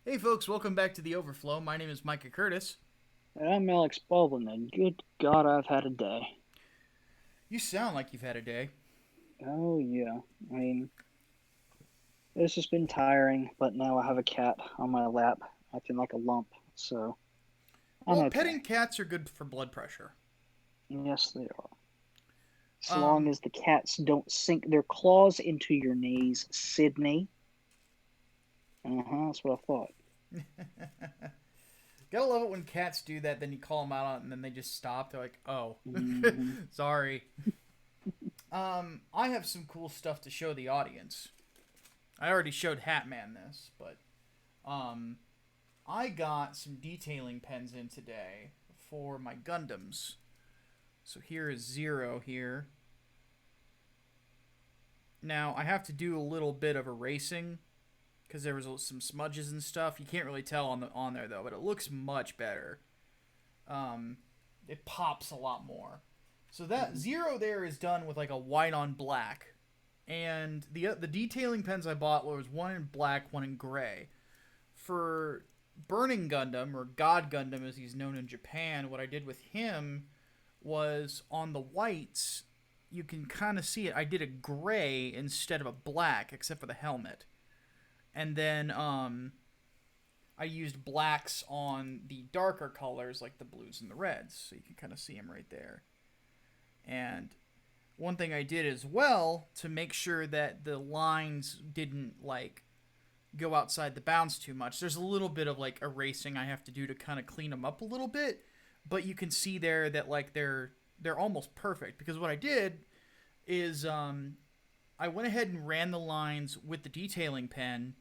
Hey folks, welcome back to the Overflow. My name is Micah Curtis. And I'm Alex Baldwin, and good God, I've had a day. You sound like you've had a day. Oh, yeah. I mean, this has been tiring, but now I have a cat on my lap acting like a lump, so I'm Well, okay. petting cats are good for blood pressure. Yes, they are. As long Um, as the cats don't sink their claws into your knees, Sydney. That's what I thought. Gotta love it when cats do that, then you call them out on it and then they just stop. They're like, oh, hmm sorry. I have some cool stuff to show the audience. I already showed Hatman this, but um, I got some detailing pens in today for my Gundams. So here is Zero here. Now, I have to do a little bit of erasing because there was some smudges and stuff. You can't really tell on there though, but it looks much better. Um, it pops a lot more. So that hmm Zero there is done with like a white on black, and the detailing pens I bought was one in black, one in gray. For Burning Gundam or God Gundam as he's known in Japan, what I did with him was on the whites. You can kind of see it. I did a gray instead of a black, except for the helmet, and then I used blacks on the darker colors like the blues and the reds, so you can kind of see them right there. And one thing I did as well to make sure that the lines didn't like go outside the bounds too much. There's a little bit of like erasing I have to do to kind of clean them up a little bit, but you can see there that like they're almost perfect because what I did is I went ahead and ran the lines with the detailing pen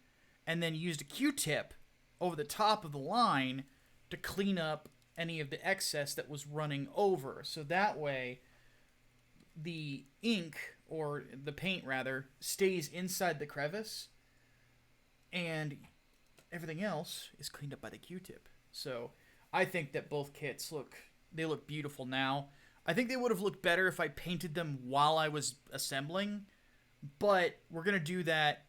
and then used a Q-tip over the top of the line to clean up any of the excess that was running over. So that way, the ink, or the paint rather, stays inside the crevice and everything else is cleaned up by the Q-tip. So I think that both kits look beautiful now. I think they would have looked better if I painted them while I was assembling, but we're gonna do that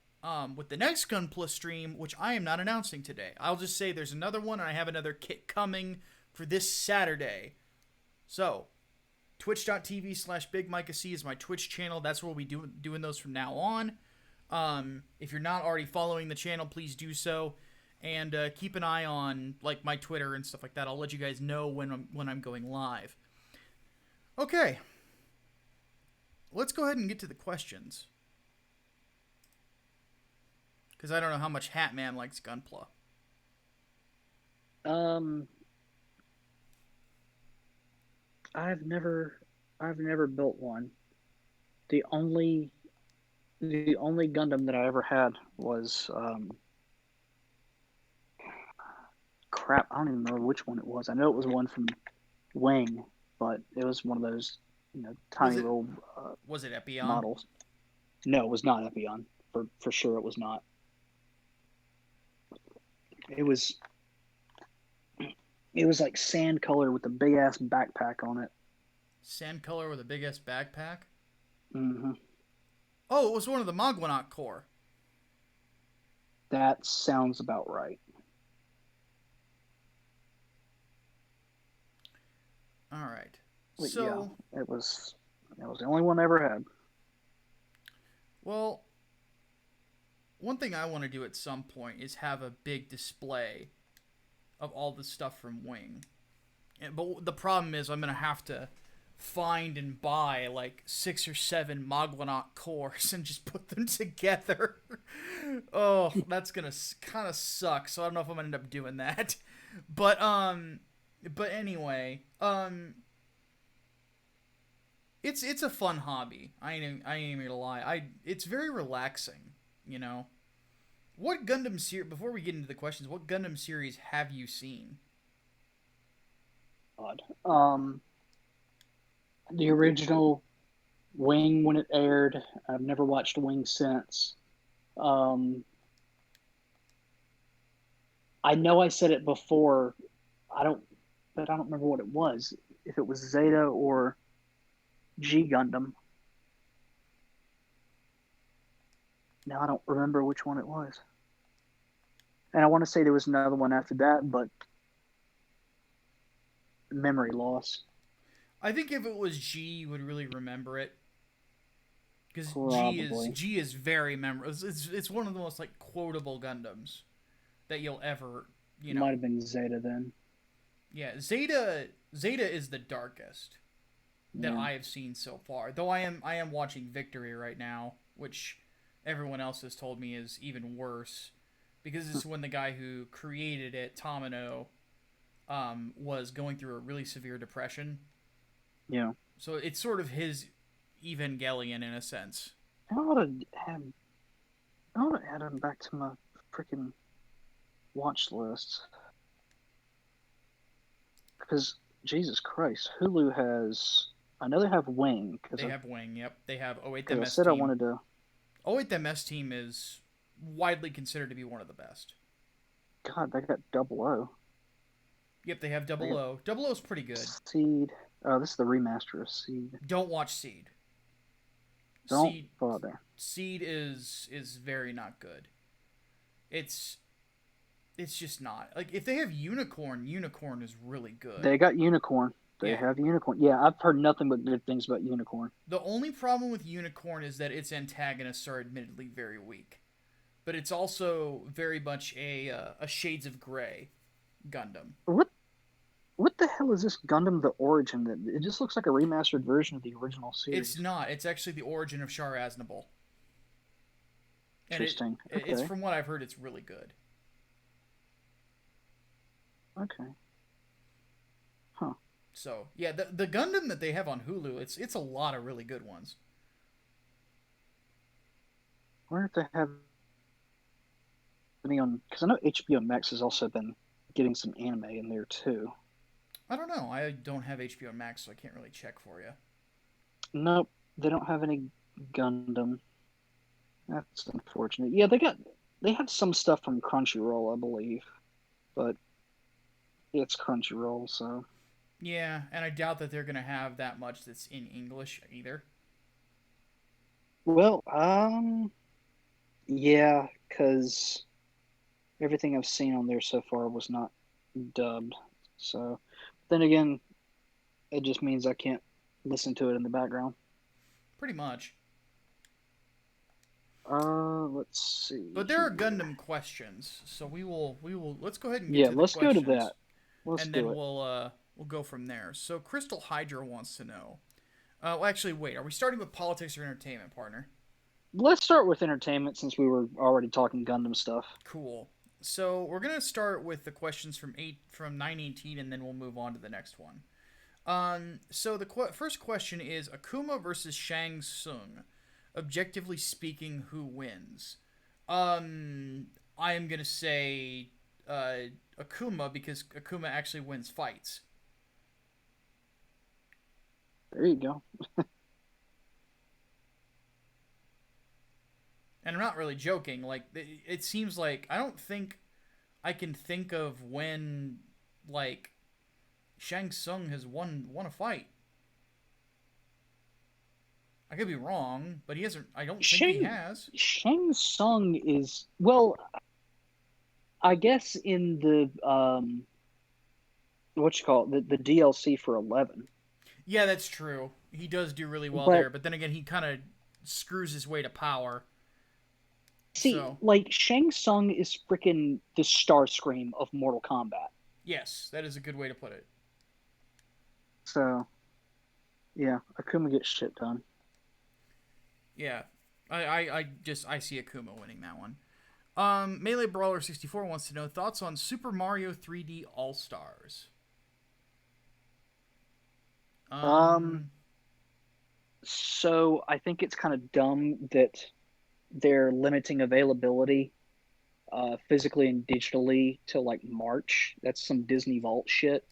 with the next Gunpla stream, which I am not announcing today. I'll just say there's another one, and I have another kit coming for this Saturday. So twitch.tv/Big Micah C is my Twitch channel. That's where we'll be doing those from now on. If you're not already following the channel, please do so, and keep an eye on like my Twitter and stuff like that. I'll let you guys know when I'm going live. Okay, let's go ahead and get to the questions because I don't know how much Hatman likes Gunpla. Um, I've never, I've never built one. The only, the only Gundam that I ever had was crap. I don't even know which one it was. I know it was one from Wing, but it was one of those, Was tiny it little was it Epion? models. No, it was not Epion. For sure, it was not. It was it was like sand color with a big ass backpack on it. Sand color with a big ass backpack. hmm Oh, it was one of the Mogwanaut Corps. That sounds about right. All right. But yeah, So, it was the only one I ever had. well, one thing I want to do at some point is have a big display of all the stuff from Wing. But the problem is I'm gonna have to find and buy like 6 or 7 Mogwanaut cores and just put them together. Oh, that's gonna kind of suck. So I don't know if I'm gonna end up doing that. But but anyway, it's a fun hobby. I ain't even gonna lie. It's very relaxing. You know. What Gundam series? Before we get into the questions, what Gundam series have you seen? Odd. The original Wing when it aired. I've never watched Wing since. Um, I know I said it before. I don't, but I don't remember what it was. If it was Zeta or G Gundam. Now I don't remember which one it was. And I want to say there was another one after that, but memory loss. I think if it was G, you would really remember it because Probably. G is very memorable. It's one of the most like quotable Gundams that you'll ever Might have been Zeta then. Yeah, Zeta is the darkest that Yeah. I have seen so far. Though I am watching Victory right now, which everyone else has told me is even worse because it's when the guy who created it, Tomino, was going through a really severe depression. Yeah. So it's sort of his Evangelion in a sense. I ought to have. I ought to add him back to my freaking watch list because Jesus Christ, Hulu has. I know they have Wing They have Wing, yep. They have because I O8MS said I team. wanted to. O8MS team is widely considered to be one of the best. God, they got Double O. Yep, they have They Double got O. Double O is pretty good. Seed. Oh, this is the remaster of Seed. Don't watch Seed. Don't Seed bother. Seed is very not good. It's it's just not. Like if they have Unicorn, Unicorn is really good. They got Unicorn. They Yeah. have Unicorn. Yeah, I've heard nothing but good things about Unicorn. The only problem with Unicorn is that its antagonists are admittedly very weak. But it's also very much a Shades of Grey Gundam. What what the hell is this Gundam the Origin? That it just looks like a remastered version of the original It's series. not. It's actually the origin of Shar Aznable. And Interesting. it's Okay. from what I've heard it's really good. Okay. Huh. So, yeah, the Gundam that they have on Hulu, it's a lot of really good ones. I wonder if they have any on because I know HBO Max has also been getting some anime in there too. I don't know. I don't have HBO Max, so I can't really check for you. Nope, they don't have any Gundam. That's unfortunate. Yeah, they have some stuff from Crunchyroll, I believe, but it's Crunchyroll, so Yeah, and I doubt that they're gonna have that much that's in English either. well, yeah, because everything I've seen on there so far was not dubbed. So then again, it just means I can't listen to it in the background. Pretty much. Let's see But there are here. Gundam questions, so we will let's go ahead and get Yeah, to the let's go to questions, that. Let's and then do it. we'll go from there. So Crystal Hydra wants to know. Well, actually, wait. Are we starting with politics or entertainment, partner? Let's start with entertainment since we were already talking Gundam stuff. Cool. So we're gonna start with the questions from 918, and then we'll move on to the next one. So the first question is Akuma versus Shang Tsung. Objectively speaking, who wins? I am gonna say Akuma because Akuma actually wins fights. There you go. And I'm not really joking. Like it seems like I don't think I can think of when like Shang Tsung has won a fight. I could be wrong, but he hasn't. I don't think he Shang has. Shang Tsung is well, I guess in the what you call it, the DLC for 11. Yeah, that's true. He does do really well But there, but then again, he kind of screws his way to power. see, So like Shang Tsung is freaking the Starscream of Mortal Kombat. yes, that is a good way to put it. So yeah, Akuma gets shit done. Yeah, I see Akuma winning that one. Melee Brawler 64 wants to know thoughts on Super Mario 3D All Stars. Um, Um, so I think it's kind of dumb that they're limiting availability physically and digitally to like March. That's some Disney Vault shit.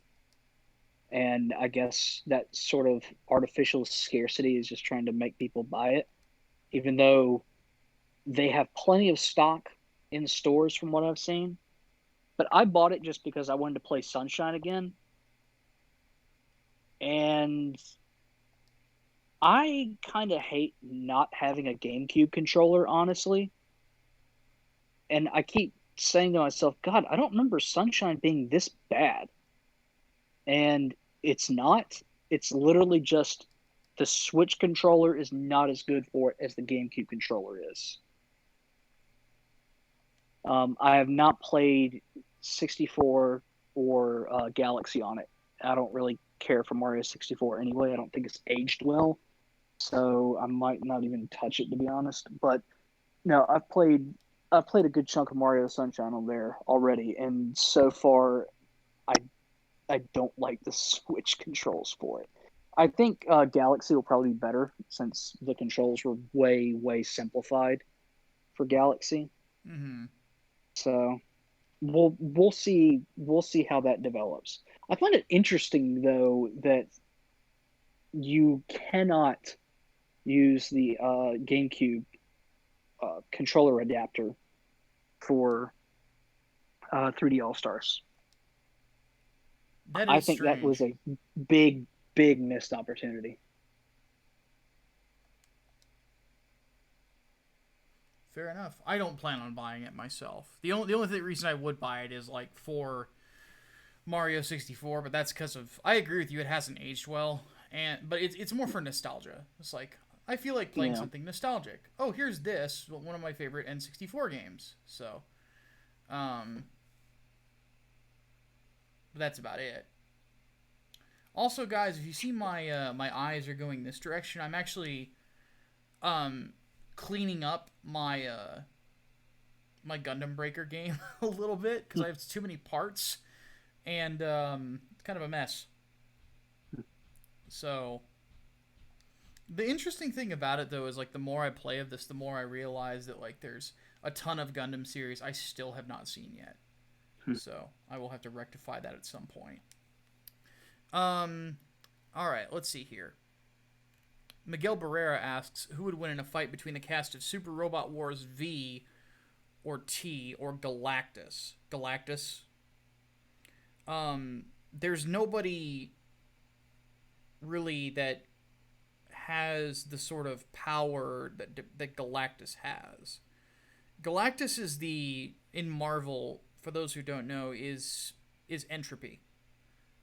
And I guess that sort of artificial scarcity is just trying to make people buy it, even though they have plenty of stock in stores from what I've seen. But I bought it just because I wanted to play Sunshine again. And I kind of hate not having a GameCube controller, honestly. And I keep saying to myself, God, I don't remember Sunshine being this bad. And it's not. It's literally just the Switch controller is not as good for it as the GameCube controller is. I have not played 64 or Galaxy on it. I don't really care for Mario 64 anyway. I don't think it's aged well, so I might not even touch it to be honest. But no, I've played a good chunk of Mario Sunshine on there already, and so far I I don't like the Switch controls for it. I think Galaxy will probably be better since the controls were way simplified for Galaxy. Mm-hmm. So we'll see how that develops. I find it interesting though that you cannot use the GameCube controller adapter for 3D All Stars. That I is think that was strange. a big missed opportunity. Fair enough. I don't plan on buying it myself. The only reason I would buy it is like for Mario 64, but that's because of I agree with you. It hasn't aged well, but it's more for nostalgia. It's like I feel like playing Yeah. something nostalgic. Oh, here's this one of my favorite N64 games. So, um, but that's about it. Also, guys, if you see my eyes are going this direction, I'm actually um cleaning up my Gundam Breaker game a little bit because I have too many parts and it's kind of a mess. So the interesting thing about it though is like the more I play of this, the more I realize that like there's a ton of Gundam series I still have not seen yet. So I will have to rectify that at some point. Um, all right, let's see here. Miguel Barrera asks, who would win in a fight between the cast of Super Robot Wars V or T or Galactus? Galactus. There's nobody really that has the sort of power that Galactus has. Galactus is the in Marvel. For those who don't know, is entropy.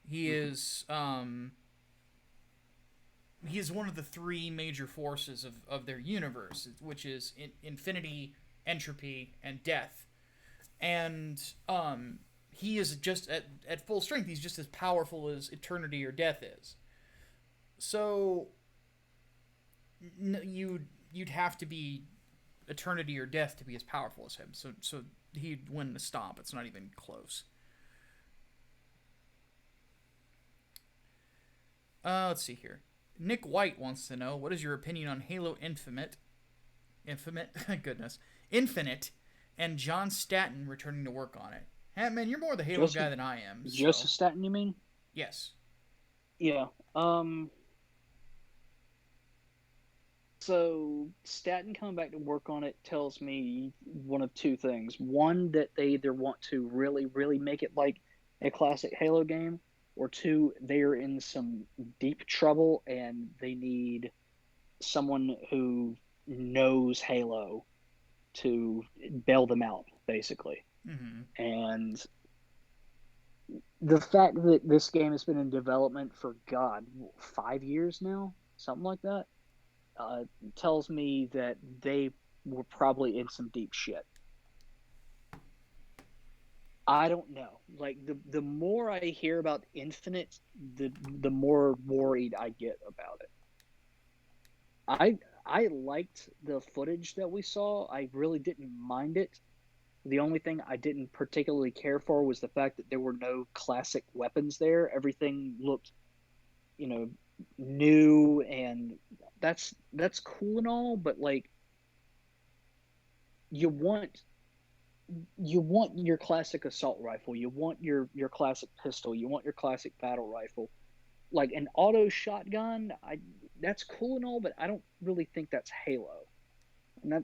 He is one of the three major forces of their universe, which is infinity, entropy, and death. And he is just at full strength. He's just as powerful as eternity or death is. So you'd have to be eternity or death to be as powerful as him. So he'd win the stomp. It's not even close. Let's see here. Nick White wants to know, what is your opinion on Halo Infinite, goodness, Infinite, and John Statton returning to work on it? Man, you're more the Halo Joseph guy than I am. So Joseph Staten, you mean? yes. Yeah. So Staten coming back to work on it tells me one of two things. One, that they either want to really make it like a classic Halo game, or two, they are in some deep trouble and they need someone who knows Halo to bail them out, basically. Mm-hmm. And the fact that this game has been in development for God, 5 years now, something like that, uh, tells me that they were probably in some deep shit. I don't know. Like the more I hear about Infinite, the more worried I get about it. I liked the footage that we saw. I really didn't mind it. The only thing I didn't particularly care for was the fact that there were no classic weapons there. Everything looked, you know, new, and that's cool and all, but like you want you want your classic assault rifle, you want your classic pistol, you want your classic battle rifle. Like an auto shotgun, I that's cool and all, but I don't really think that's Halo. And that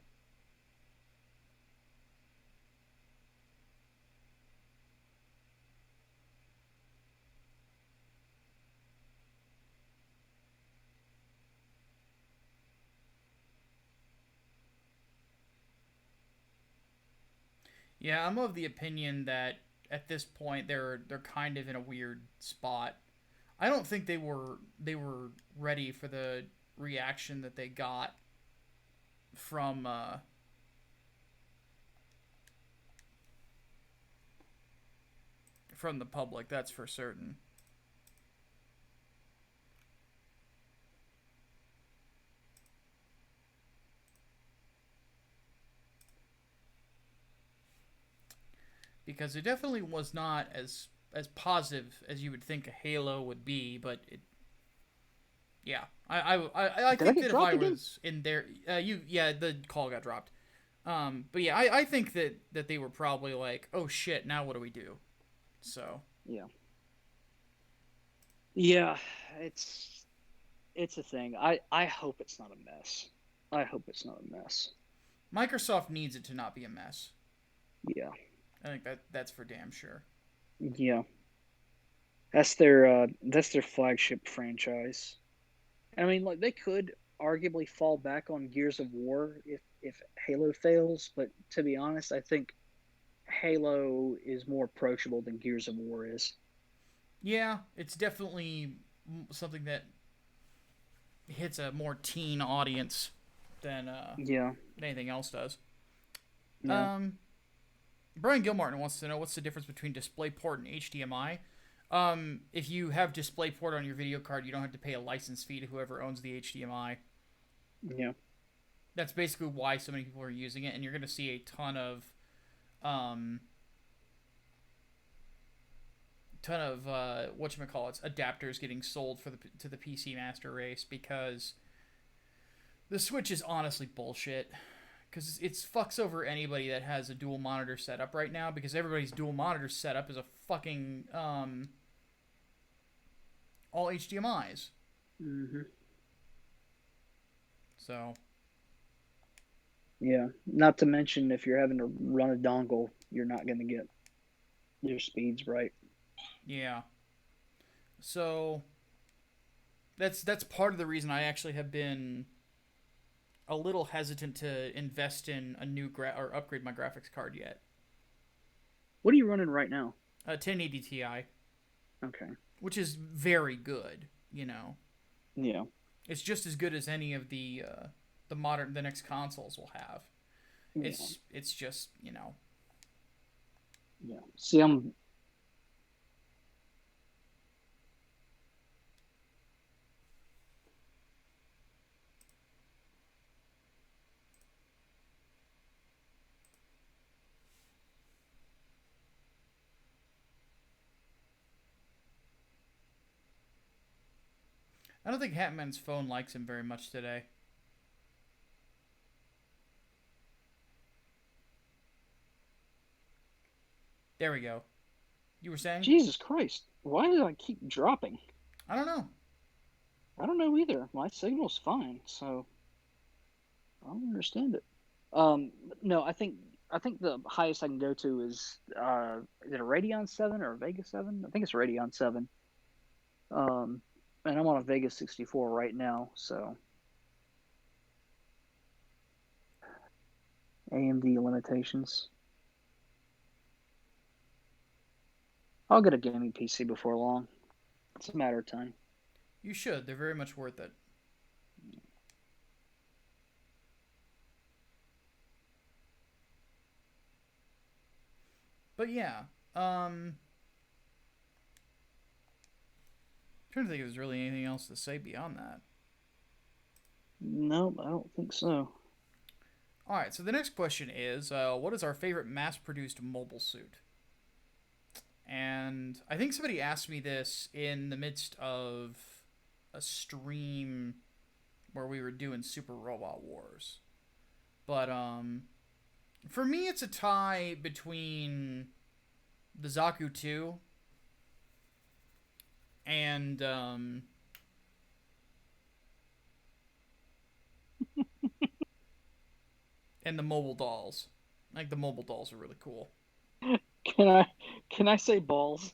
Yeah, I'm of the opinion that at this point they're kind of in a weird spot. I don't think they were ready for the reaction that they got from from the public. That's for certain. Because it definitely was not as positive as you would think a Halo would be, but it yeah. I Did I think get that if I dropped again? was in there, the call got dropped. But yeah, I think that they were probably like, oh shit, now what do we do? So Yeah. Yeah, it's it's a thing. I hope it's not a mess. I hope it's not a mess. Microsoft needs it to not be a mess. Yeah. I think that's for damn sure. Yeah. That's their flagship franchise. I mean, like they could arguably fall back on Gears of War if Halo fails, but to be honest, I think Halo is more approachable than Gears of War is. Yeah, it's definitely something that hits a more teen audience Yeah. than anything else does. Yeah. Um, Brian Gilmartin wants to know what's the difference between DisplayPort and HDMI. If you have DisplayPort on your video card, you don't have to pay a license fee to whoever owns the HDMI. Yeah. That's basically why so many people are using it, and you're going to see a um, ton of whatchamacallits, adapters getting sold for the to the PC Master Race because the Switch is honestly bullshit. Because it's fucks over anybody that has a dual monitor setup right now because everybody's dual monitor setup is a fucking all HDMI's. Hmm. So Yeah. Not to mention, if you're having to run a dongle, you're not going to get your speeds right. yeah, so that's part of the reason I actually have been a little hesitant to invest in a new or upgrade my graphics card yet. What are you running right now? A 1080 Ti, Okay. which is very good. You know, Yeah. it's just as good as any of the next consoles will have. Yeah. It's just Yeah. See, I don't think Hatman's phone likes him very much today. There we go. You were saying? Jesus Christ. Why did I keep dropping? I don't know. I don't know either. My signal's fine, so I don't understand it. No, I think the highest I can go to is it a Radeon 7 or a Vega 7? I think it's a Radeon 7. Um, and I'm on a Vega 64 right now, so AMD limitations. I'll get a gaming PC before long. It's a matter of time. You should. They're very much worth it. But yeah, I'm trying to think if there's really anything else to say beyond that. Nope, I don't think so. All right. So the next question is, what is our favorite mass-produced mobile suit? And I think somebody asked me this in the midst of a stream where we were doing Super Robot Wars. But for me, it's a tie between the Zaku 2 and and the mobile dolls. Like the mobile dolls are really cool. Can I can I say balls?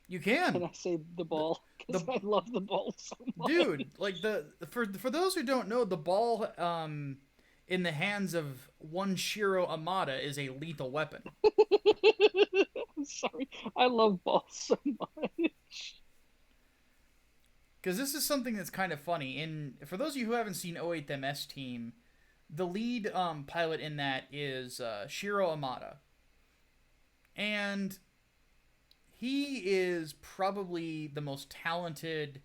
You Can can. I say the The, ball? Because the I love the ball so much. dude, like the for those who don't know, the ball in the hands of one Shiro Amada is a lethal weapon. I'm sorry. I love balls so much. Because this is something that's kind of funny. In for those of you who haven't seen 08MS Team, the lead pilot in that is Shiro Amada, and he is probably the most talented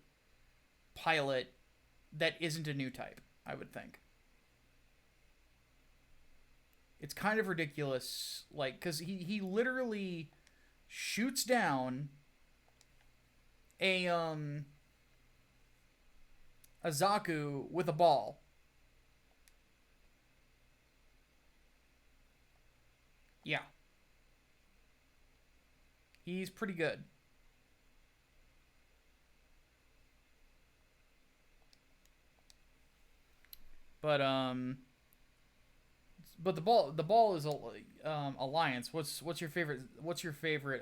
pilot that isn't a new type, I would think. It's kind of ridiculous, like, because he literally shoots down a a Zaku with a ball. Yeah, he's pretty good. But the ball is Alliance. What's your favorite? What's your favorite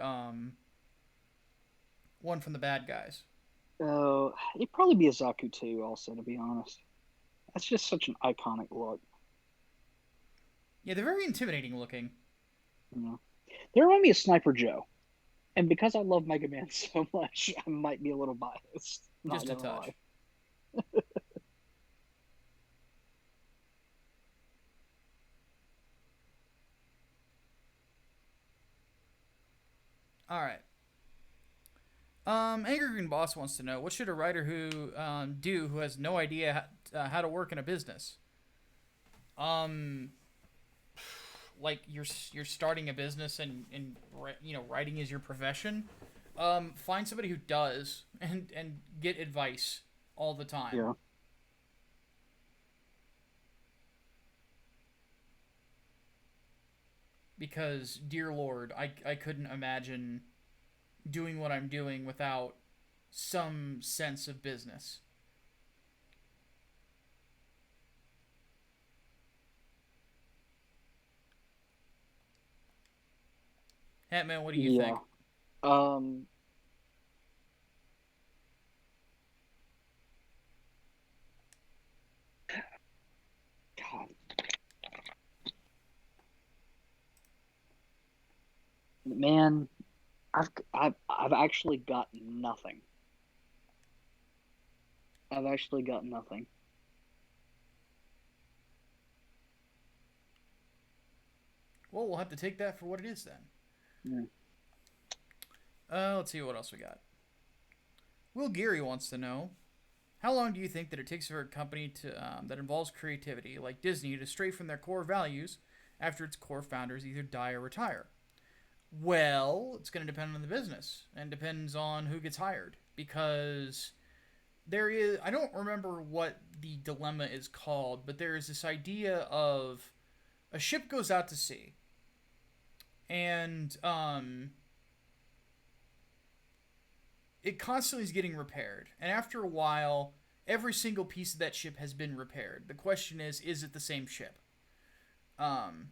one from the bad guys? Oh, it'd probably be a Zaku too, also, to be honest. That's just such an iconic look. Yeah, they're very intimidating looking. You know? They remind me of Sniper Joe. And because I love Mega Man so much, I might be a little biased. Not Just a gonna touch. lie. All right. Angry Green Boss wants to know what should a writer do who has no idea how to work in a business? Um, like you're starting a business and writing is your profession. Find somebody who does and get advice all the time. Yeah. Because dear lord, I couldn't imagine doing what I'm doing without some sense of business. Hatman, what do you Yeah. think? Um, God, man, I've actually got nothing. I've actually got nothing. Well, we'll have to take that for what it is then. Yeah. Let's see what else we got. Will Geary wants to know how long do you think that it takes for a company that involves creativity, like Disney, to stray from their core values after its core founders either die or retire? Well, it's going to depend on the business and depends on who gets hired because there is I don't remember what the dilemma is called, but there is this idea of a ship goes out to sea and it constantly is getting repaired. And after a while, every single piece of that ship has been repaired. The question is it the same ship? Um,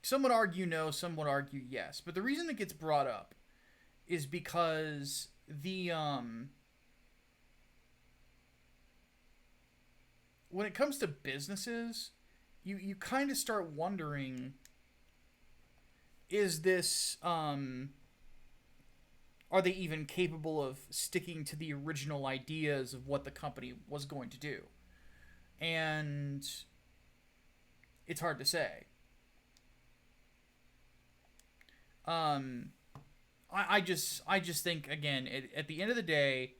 some would argue no, some would argue yes. But the reason it gets brought up is because the when it comes to businesses, you kind of start wondering, is this are they even capable of sticking to the original ideas of what the company was going to do? And it's hard to say. Um, I just think again, at the end of the day,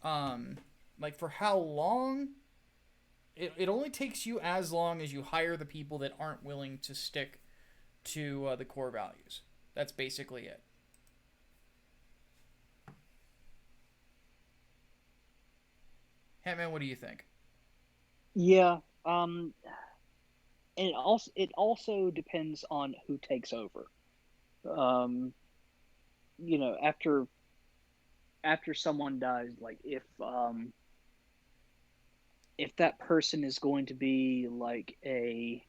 like for how long, it only takes you as long as you hire the people that aren't willing to stick to the core values. That's basically it. Hatman, what do you think? Yeah. And it also depends on who takes over. Um, after someone dies, like if that person is going to be like a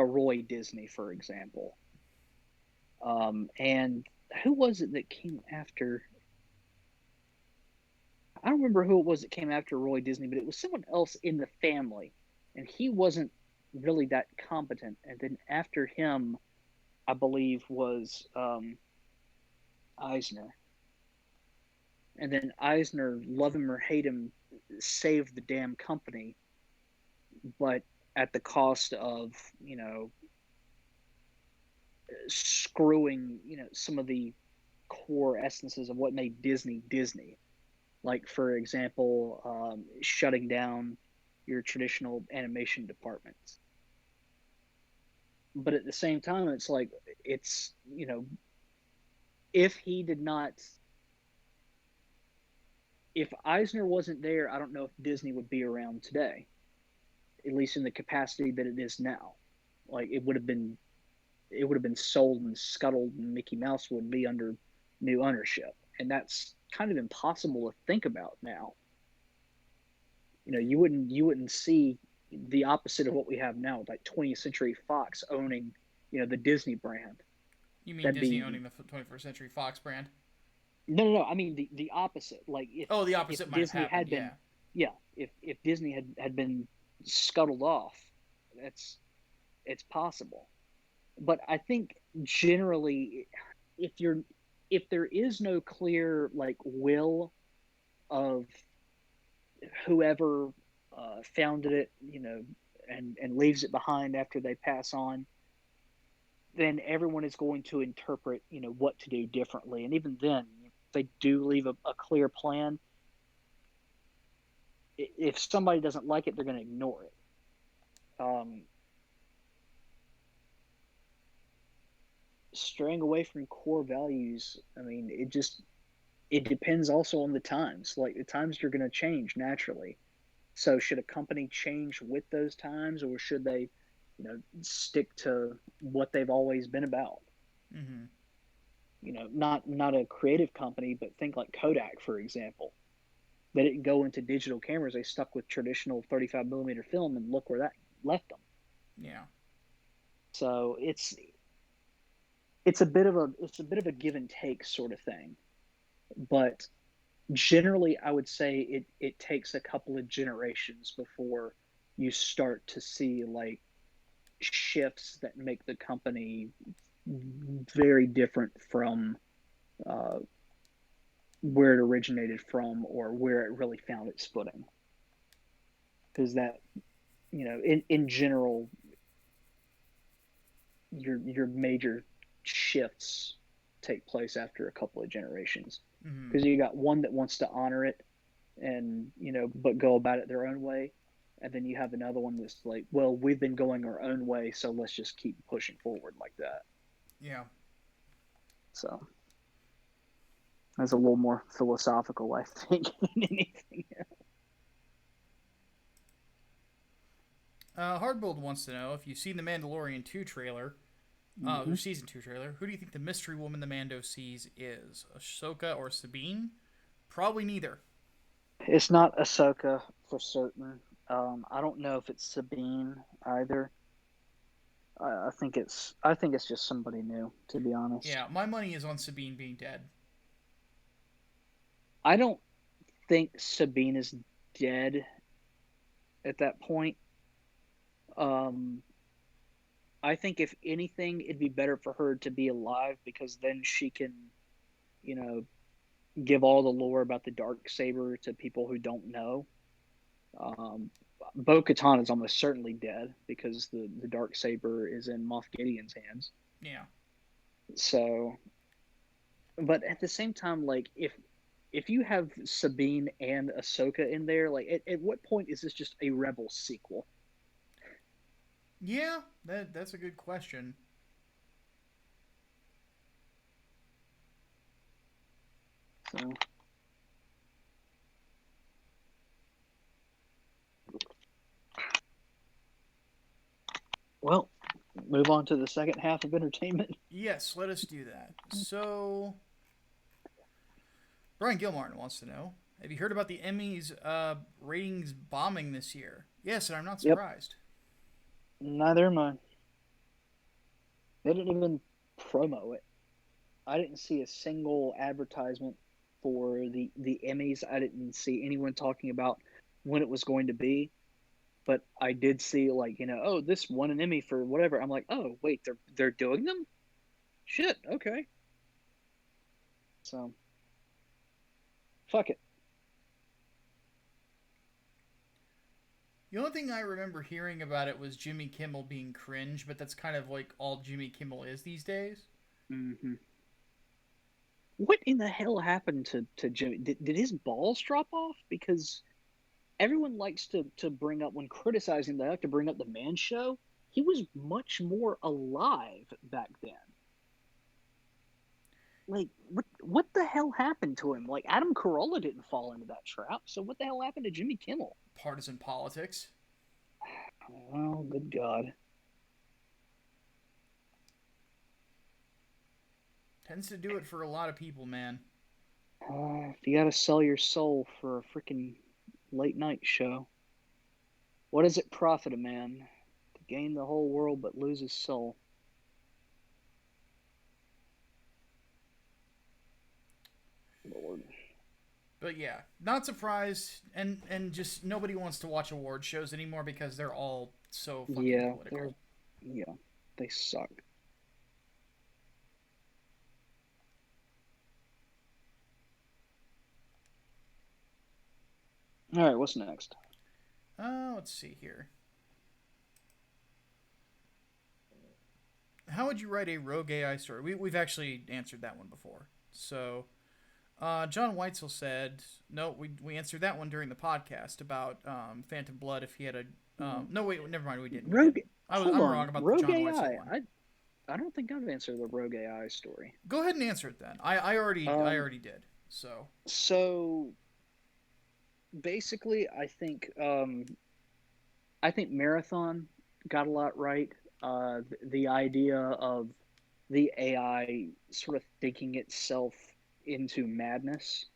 Roy Disney, for example. And who was it that came after? I don't remember who it was that came after Roy Disney, but it was someone else in the family. and he wasn't really that competent. And then after him, I believe was Eisner, and then Eisner, love him or hate him, saved the damn company, but at the cost of screwing some of the core essences of what made Disney Disney. Like for example, shutting down your traditional animation departments. But at the same time, it's like it's if he did not, if Eisner wasn't there, I don't know if Disney would be around today, at least in the capacity that it is now. Like it would have been sold and scuttled, and Mickey Mouse would be under new ownership, and that's kind of impossible to think about now. You wouldn't see the opposite of what we have now, like 20th Century Fox owning the Disney brand. You mean That'd Disney be owning the 21st Century Fox brand? no. I mean the opposite. Like Oh, the if opposite might have Disney happened. had been, Yeah. yeah, if Disney had been scuttled off, that's it's possible. But I think generally, if you're if there is no clear like will of whoever founded it, and leaves it behind after they pass on, then everyone is going to interpret, what to do differently. And even then, if they do leave a clear plan, if somebody doesn't like it, they're going to ignore it. Um, Straying away from core values, I mean, it depends also on the times. Like the times are going to change naturally. So should a company change with those times, or should they, stick to what they've always been about? Mm-hmm. Not a creative company, but think like Kodak, for example. They didn't go into digital cameras; they stuck with traditional 35 millimeter film, and look where that left them. Yeah. So it's a bit of a give and take sort of thing. But generally, I would say it takes a couple of generations before you start to see like shifts that make the company very different from uh, where it originated from or where it really found its footing. Because that, in general, your major shifts take place after a couple of generations. Mm-hmm. Because you got one that wants to honor it and but go about it their own way, and then you have another one that's like, well, we've been going our own way, so let's just keep pushing forward like that. Yeah. So that's a little more philosophical, I think, than anything else. Hardboiled wants to know if you've seen the Mandalorian 2 trailer, Mm-hmm. or season 2 trailer. Who do you think the mystery woman the Mando sees is? Ahsoka or Sabine? Probably neither. It's not Ahsoka for certain. I don't know if it's Sabine either. I think it's just somebody new, to be honest. Yeah, my money is on Sabine being dead. I don't think Sabine is dead at that point. Um, I think if anything, it'd be better for her to be alive because then she can, you know, give all the lore about the dark saber to people who don't know. Um, Bo Katan is almost certainly dead because the dark saber is in Moff Gideon's hands. Yeah. So, but at the same time, like if you have Sabine and Ahsoka in there, like at what point is this just a Rebel sequel? Yeah, that's a good question. So, well, move on to the second half of entertainment. Yes, let us do that. So, Brian Gilmartin wants to know, have you heard about the Emmys ratings bombing this year? Yes, and I'm not Yep, surprised. neither am I. They didn't even promo it. I didn't see a single advertisement for the Emmys. I didn't see anyone talking about when it was going to be. but I did see like, oh, this won an Emmy for whatever. I'm like, oh wait, they're doing them? Shit, okay. So fuck it. The only thing I remember hearing about it was Jimmy Kimmel being cringe, but that's kind of like all Jimmy Kimmel is these days. Hmm. What in the hell happened to Jimmy? Did his balls drop off? Because everyone likes to bring up when criticizing, they like to bring up the Man Show. He was much more alive back then. Like what the hell happened to him? Like Adam Carolla didn't fall into that trap. So what the hell happened to Jimmy Kimmel? Partisan politics. Oh, good God. Tends to do it for a lot of people, man. If you got to sell your soul for a freaking late night show, what does it profit a man to gain the whole world but lose his soul? Lord. But yeah, not surprised, and just nobody wants to watch award shows anymore because they're all so fucking Yeah, political. yeah, they suck. All right, what's next? Let's see here. How would you write a rogue AI story? We've actually answered that one before. So, John Weitzel said, no, we answered that one during the podcast about Phantom Blood if he had a. No, wait, never mind, we didn't. We Rogue. didn't. Hold I'm on, wrong about the Rogue John Weitzel AI. one. I don't think I've answered the Rogue AI story. Go ahead and answer it then. I already did. So. So basically, I think Marathon got a lot right. The idea of the AI sort of thinking itself into madness.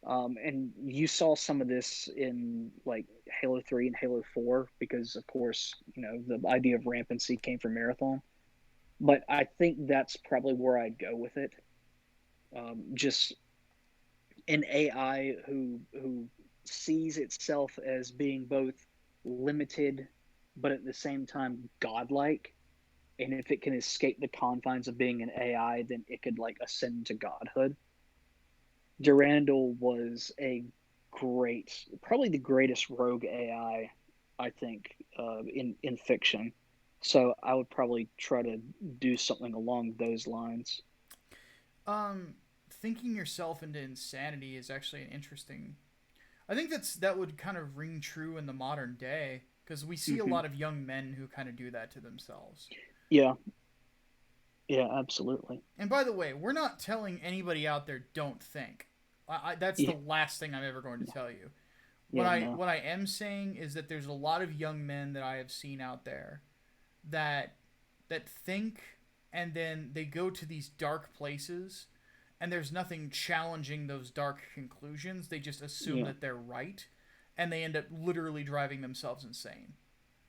And you saw some of this in like Halo 3 and Halo 4 because, of course, the idea of rampancy came from Marathon. But I think that's probably where I'd go with it. Just an AI who sees itself as being both limited, but at the same time godlike. And if it can escape the confines of being an AI, then it could like ascend to godhood. Durandal was a probably the greatest rogue I think, in fiction. So I would probably try to do something along those lines. Um, Thinking yourself into insanity is actually an interesting. I think that would kind of ring true in the modern day because we see a Hmm. lot of young men who kind of do that to themselves. Yeah, yeah, absolutely. And by the way, we're not telling anybody out there don't think. That's the Yeah, last thing I'm ever going to tell you. yeah, no, What I am saying is that there's a lot of young men that I have seen out there that think and then they go to these dark places and there's nothing challenging those dark conclusions. They just assume yeah. that they're right and they end up literally driving themselves insane.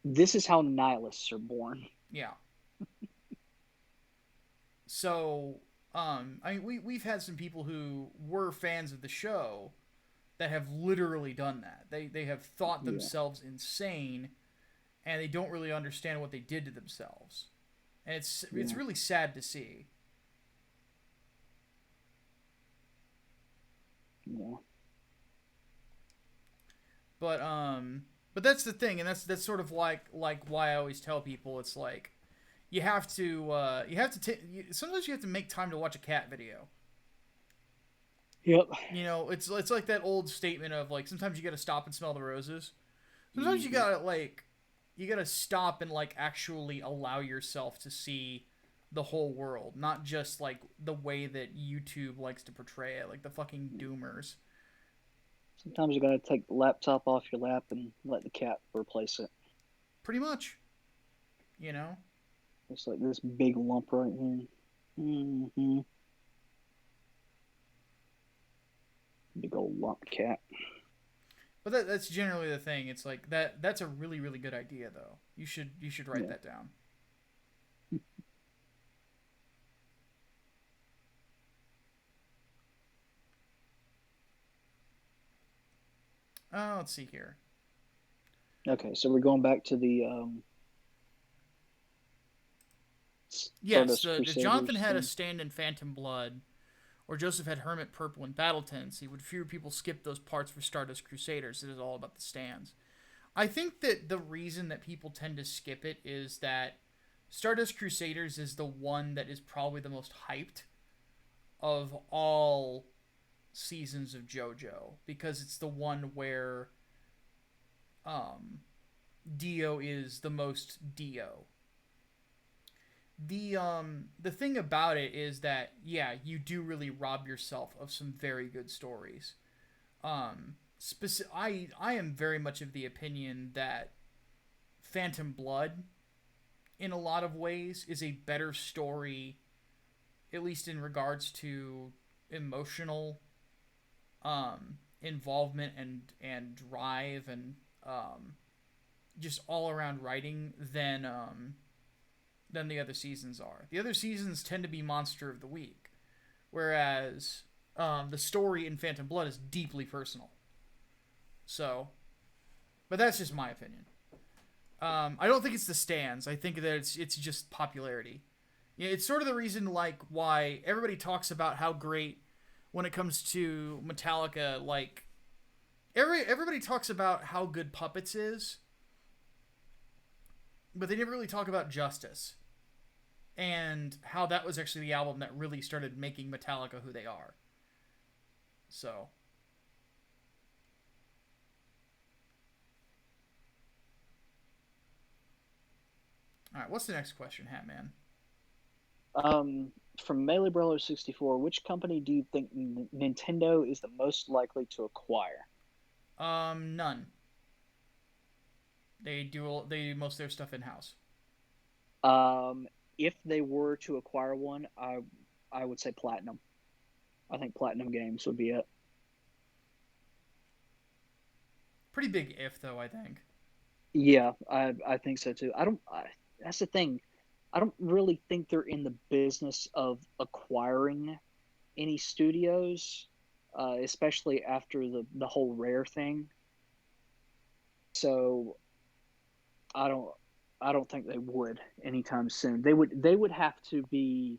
This is how nihilists are born. Yeah. So, I mean, we've had some people who were fans of the show that have literally done that. They have thought Yeah, themselves insane, and they don't really understand what they did to themselves, and it's yeah, really sad to see. yeah, But that's the thing, and that's sort of like why I always tell people it's like you have to sometimes you have to make time to watch a cat video. yep. You know, it's like that old statement of like sometimes you got to stop and smell the roses. Sometimes Hmm. you gotta stop and like actually allow yourself to see the whole world, not just like the way that YouTube likes to portray it, like the fucking doomers. Sometimes you gotta take the laptop off your lap and let the cat replace it. Pretty much, you know. It's like this big lump right here. Hmm. Big old lump cat. But that's generally the thing. It's like that's a really really good idea though. You should write Yeah. that down. Let's see here. Okay, so we're going back to the Yes, Stardust the Jonathan Crusaders had a thing. stand in Phantom Blood, or Joseph had Hermit Purple in Battle Tendency. Would fewer people skip those parts for Stardust Crusaders? It is all about the stands. I think that the reason that people tend to skip it is that Stardust Crusaders is the one that is probably the most hyped of all seasons of JoJo because it's the one where um, Dio is the most Dio. The thing about it is that yeah, you do really rob yourself of some very good stories. I am very much of the opinion that Phantom Blood, in a lot of ways, is a better story, at least in regards to emotional involvement and drive and just all around writing than the other seasons are. The other seasons tend to be monster of the week, whereas the story in Phantom Blood is deeply personal. So, but that's just my opinion. I don't think it's the stands. I think that it's just popularity. Yeah, it's sort of the reason like why everybody talks about how great when it comes to Metallica. Like everybody talks about how good Puppets is, but they never really talk about Justice and how that was actually the album that really started making Metallica who they are. So, all right, what's the next question, Hatman? From Melee Brawler 64, which company do you think Nintendo is the most likely to acquire? None. They do most of their stuff in house. Um, if they were to acquire one, I would say Platinum. I think Platinum Games would be it. Pretty big if though, I think. Yeah, I think so too. That's the thing. I don't really think they're in the business of acquiring any studios, especially after the whole Rare thing. So I don't I don't think they would anytime soon. They would have to be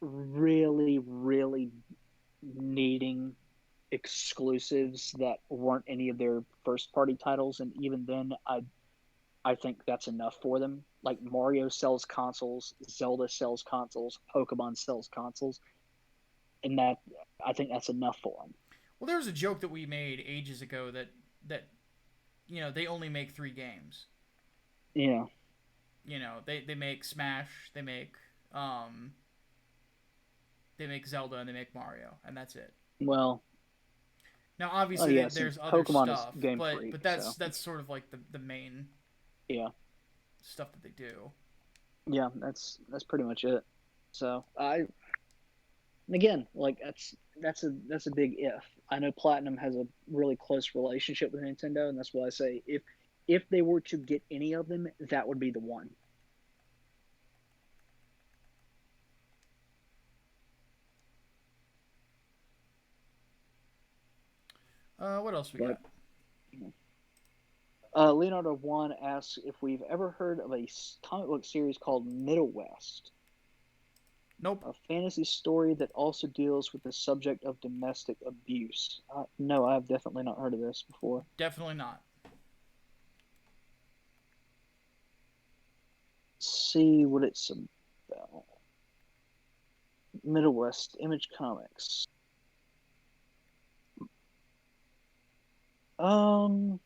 really, really needing exclusives that weren't any of their first party titles, and even then I think that's enough for them. Like Mario sells consoles, Zelda sells consoles, Pokemon sells consoles, and that I think that's enough for them. Well, there was a joke that we made ages ago that they only make three games. Yeah. They make Smash, um they make Zelda, and they make Mario, and that's it. Well, Now, oh obviously, yeah. See, there's other Pokemon is stuff, Game but Freak, that's so that's sort of like the main yeah, stuff that they do. yeah. That's pretty much it. So I again, like that's a big if. I know Platinum has a really close relationship with Nintendo, and that's why I say if they were to get any of them, that would be the one. What else we But got? Leonardo One asks if we've ever heard of a comic book series called Middle West, Nope, a fantasy story that also deals with the subject of domestic abuse. No, I have definitely not heard of this before. definitely not. Let's see what it's about. Middle West Image Comics. Um,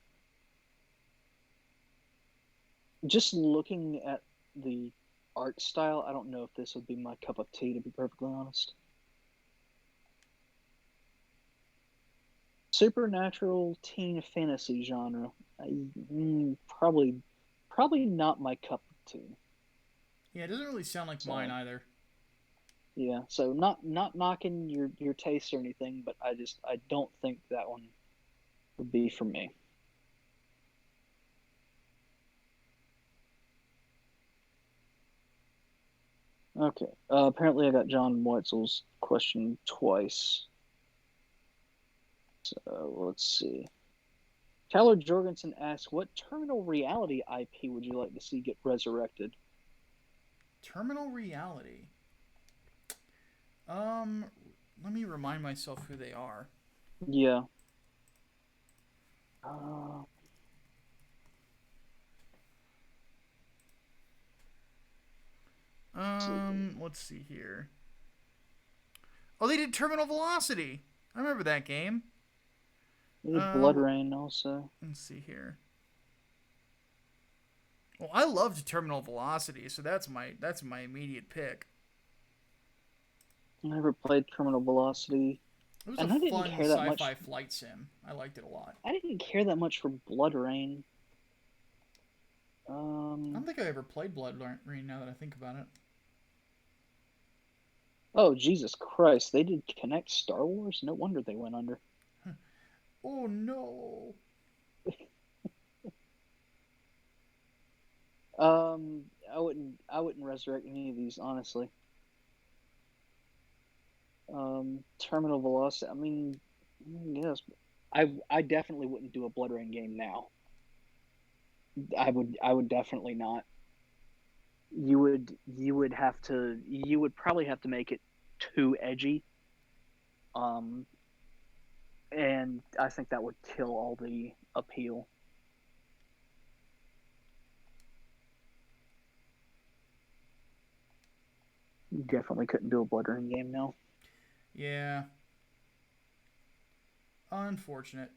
just looking at the art style, I don't know if this would be my cup of tea, to be perfectly honest. Supernatural teen fantasy genre. Probably not my cup of tea. Yeah, it doesn't really sound like mine So either. yeah, so not knocking your taste or anything, but I don't think that one would be for me. Okay. Apparently, I got John Weitzel's question twice. So let's see. Tyler Jorgensen asks, "What terminal reality IP would you like to see get resurrected?" Terminal reality. Um, Let me remind myself who they are. Yeah. Uh, Let's see here. Oh, they did Terminal Velocity. I remember that game. they did Blood Rain also. Let's see here. Well, I loved Terminal Velocity, so that's my immediate pick. I never played Terminal Velocity, It was a and I didn't fun care that sci-fi much. flight sim. I liked it a lot. I didn't care that much for Blood Rain. I don't think I ever played Blood Rain now that I think about it. Oh, Jesus Christ. They did Connect Star Wars? No wonder they went under. Oh no. I wouldn't resurrect any of these, honestly. Terminal Velocity. I mean, yes, I definitely wouldn't do a Blood Rain game now. I would definitely not. You would probably have to make it too edgy. Um, and I think that would kill all the appeal. You definitely couldn't do a Blood Rain game now. Yeah. Unfortunate.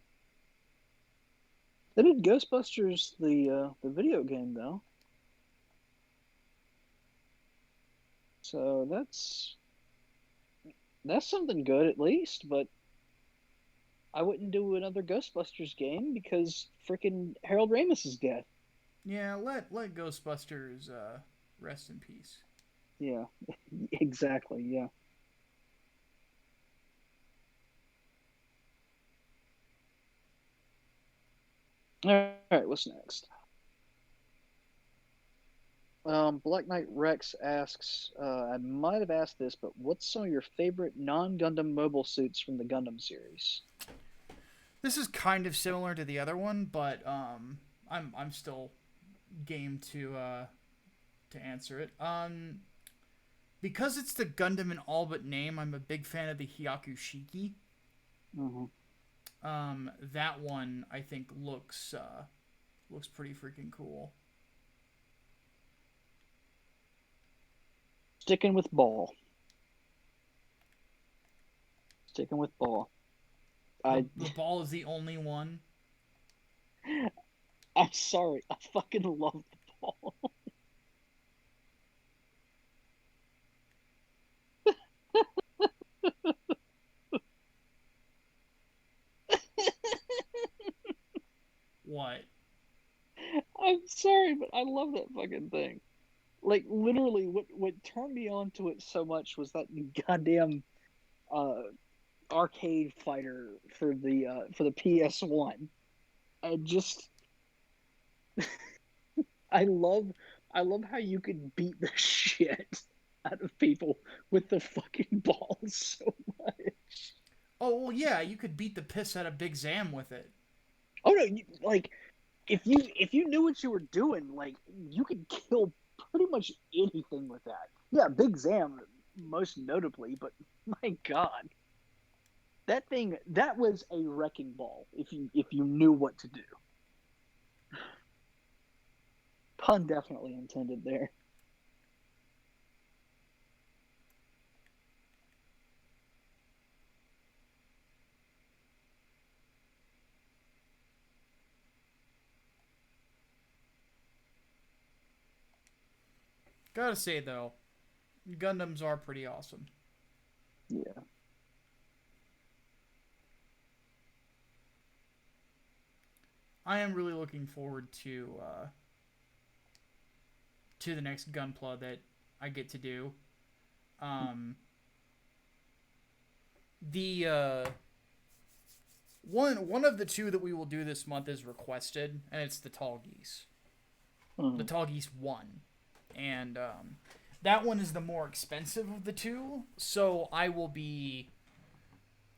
They did Ghostbusters the video game though, so that's something good at least. But I wouldn't do another Ghostbusters game because freaking Harold Ramis is dead. Yeah, let Ghostbusters rest in peace. Yeah, exactly. Yeah. All right, what's next? Black Knight Rex asks, I might have asked this, but what's some of your favorite non-Gundam mobile suits from the Gundam series? This is kind of similar to the other one, but I'm still game to answer it. Because it's the Gundam in all but name, I'm a big fan of the Hyakushiki. Mm-hmm. That one I think looks pretty freaking cool. Sticking with Ball. Sticking with Ball. The ball is the only one. I'm sorry. I fucking love the Ball. What? I'm sorry, but I love that fucking thing. Like literally, what turned me on to it so much was that goddamn uh, arcade fighter for the PS1. I just I love I love how you could beat the shit out of people with the fucking balls so much. Oh well, yeah, you could beat the piss out of Big Zam with it. Oh no, like if you knew what you were doing, like you could kill pretty much anything with that. Yeah, Big Zam most notably, but my god, that was a wrecking ball if you knew what to do. Pun definitely intended there. Gotta say though, Gundams are pretty awesome. Yeah. I am really looking forward to the next Gunpla that I get to do. Um, the one of the two that we will do this month is requested, and it's the Tall Geese. The Mm-hmm. Tall Geese 1, and that one is the more expensive of the two. So I will be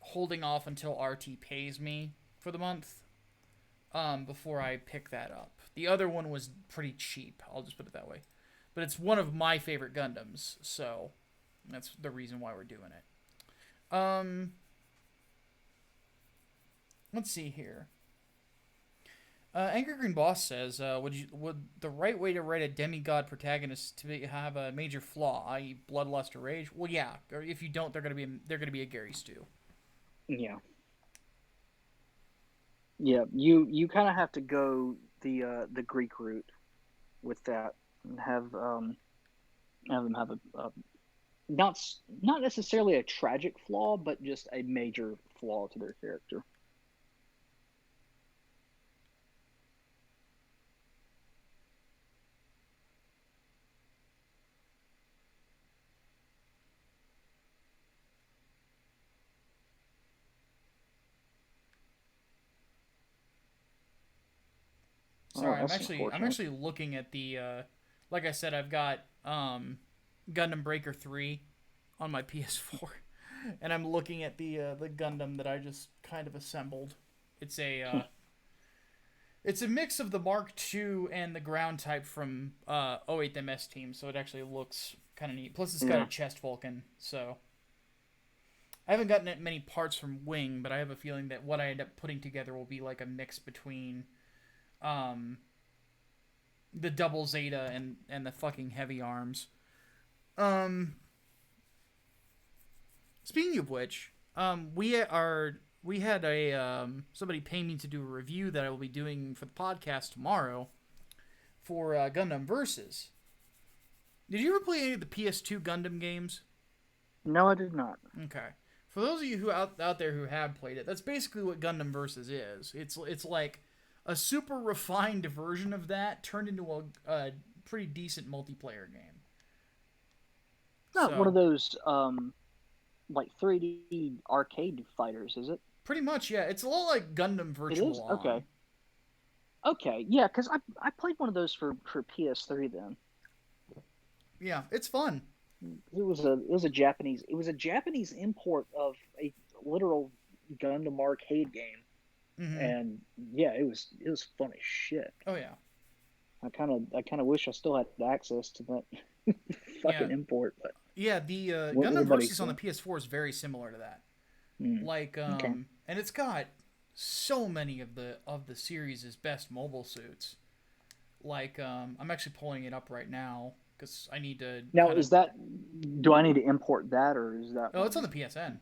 holding off until RT pays me for the month. before I pick that up. The other one was pretty cheap. I'll just put it that way. But it's one of my favorite Gundams, so that's the reason why we're doing it. Let's see here. Angry Green Boss says, would the right way to write a demigod protagonist have a major flaw, i.e., bloodlust or rage? Well, yeah. Or if you don't, they're gonna be a Gary Stew. Yeah. Yeah, you kind of have to go the Greek route with that, and have them have a not necessarily a tragic flaw, but just a major flaw to their character. Oh, Sorry, that's I'm unfortunate. actually looking at the like I said, I've got Gundam Breaker 3 on my PS4 and I'm looking at the Gundam that I just kind of assembled. It's a it's a mix of the Mark II and the ground type from 08MS team, so it actually looks kind of neat. Plus it's got a Yeah. chest Vulcan, so I haven't gotten many parts from Wing, but I have a feeling that what I end up putting together will be like a mix between um, the double Zeta and the fucking heavy arms. Um, Speaking of which, we had a somebody pay me to do a review that I will be doing for the podcast tomorrow for Gundam Versus. Did you ever play any of the PS2 Gundam games? No, I did not. Okay. For those of you who out there who have played it, that's basically what Gundam Versus is. It's like a super refined version of that turned into a pretty decent multiplayer game. Not one of So those like 3D arcade fighters, is it? pretty much, yeah, it's a lot like Gundam It Virtual is? On. Okay. Okay. Yeah, cuz I played one of those for PS3 then. Yeah, it's fun. It was a Japanese import of a literal Gundam arcade game. Mm-hmm. And yeah, it was fun as shit. Oh yeah, I kind of wish I still had access to that yeah, fucking import, but yeah. The what Gundam about Versus on the you? PS4 is very similar to that. Like, Okay. and it's got so many of the series' best mobile suits. Like, I'm actually pulling it up right now because I need to Now, kind of. is that do I need to import that, or is that Oh, it's on one? the PSN.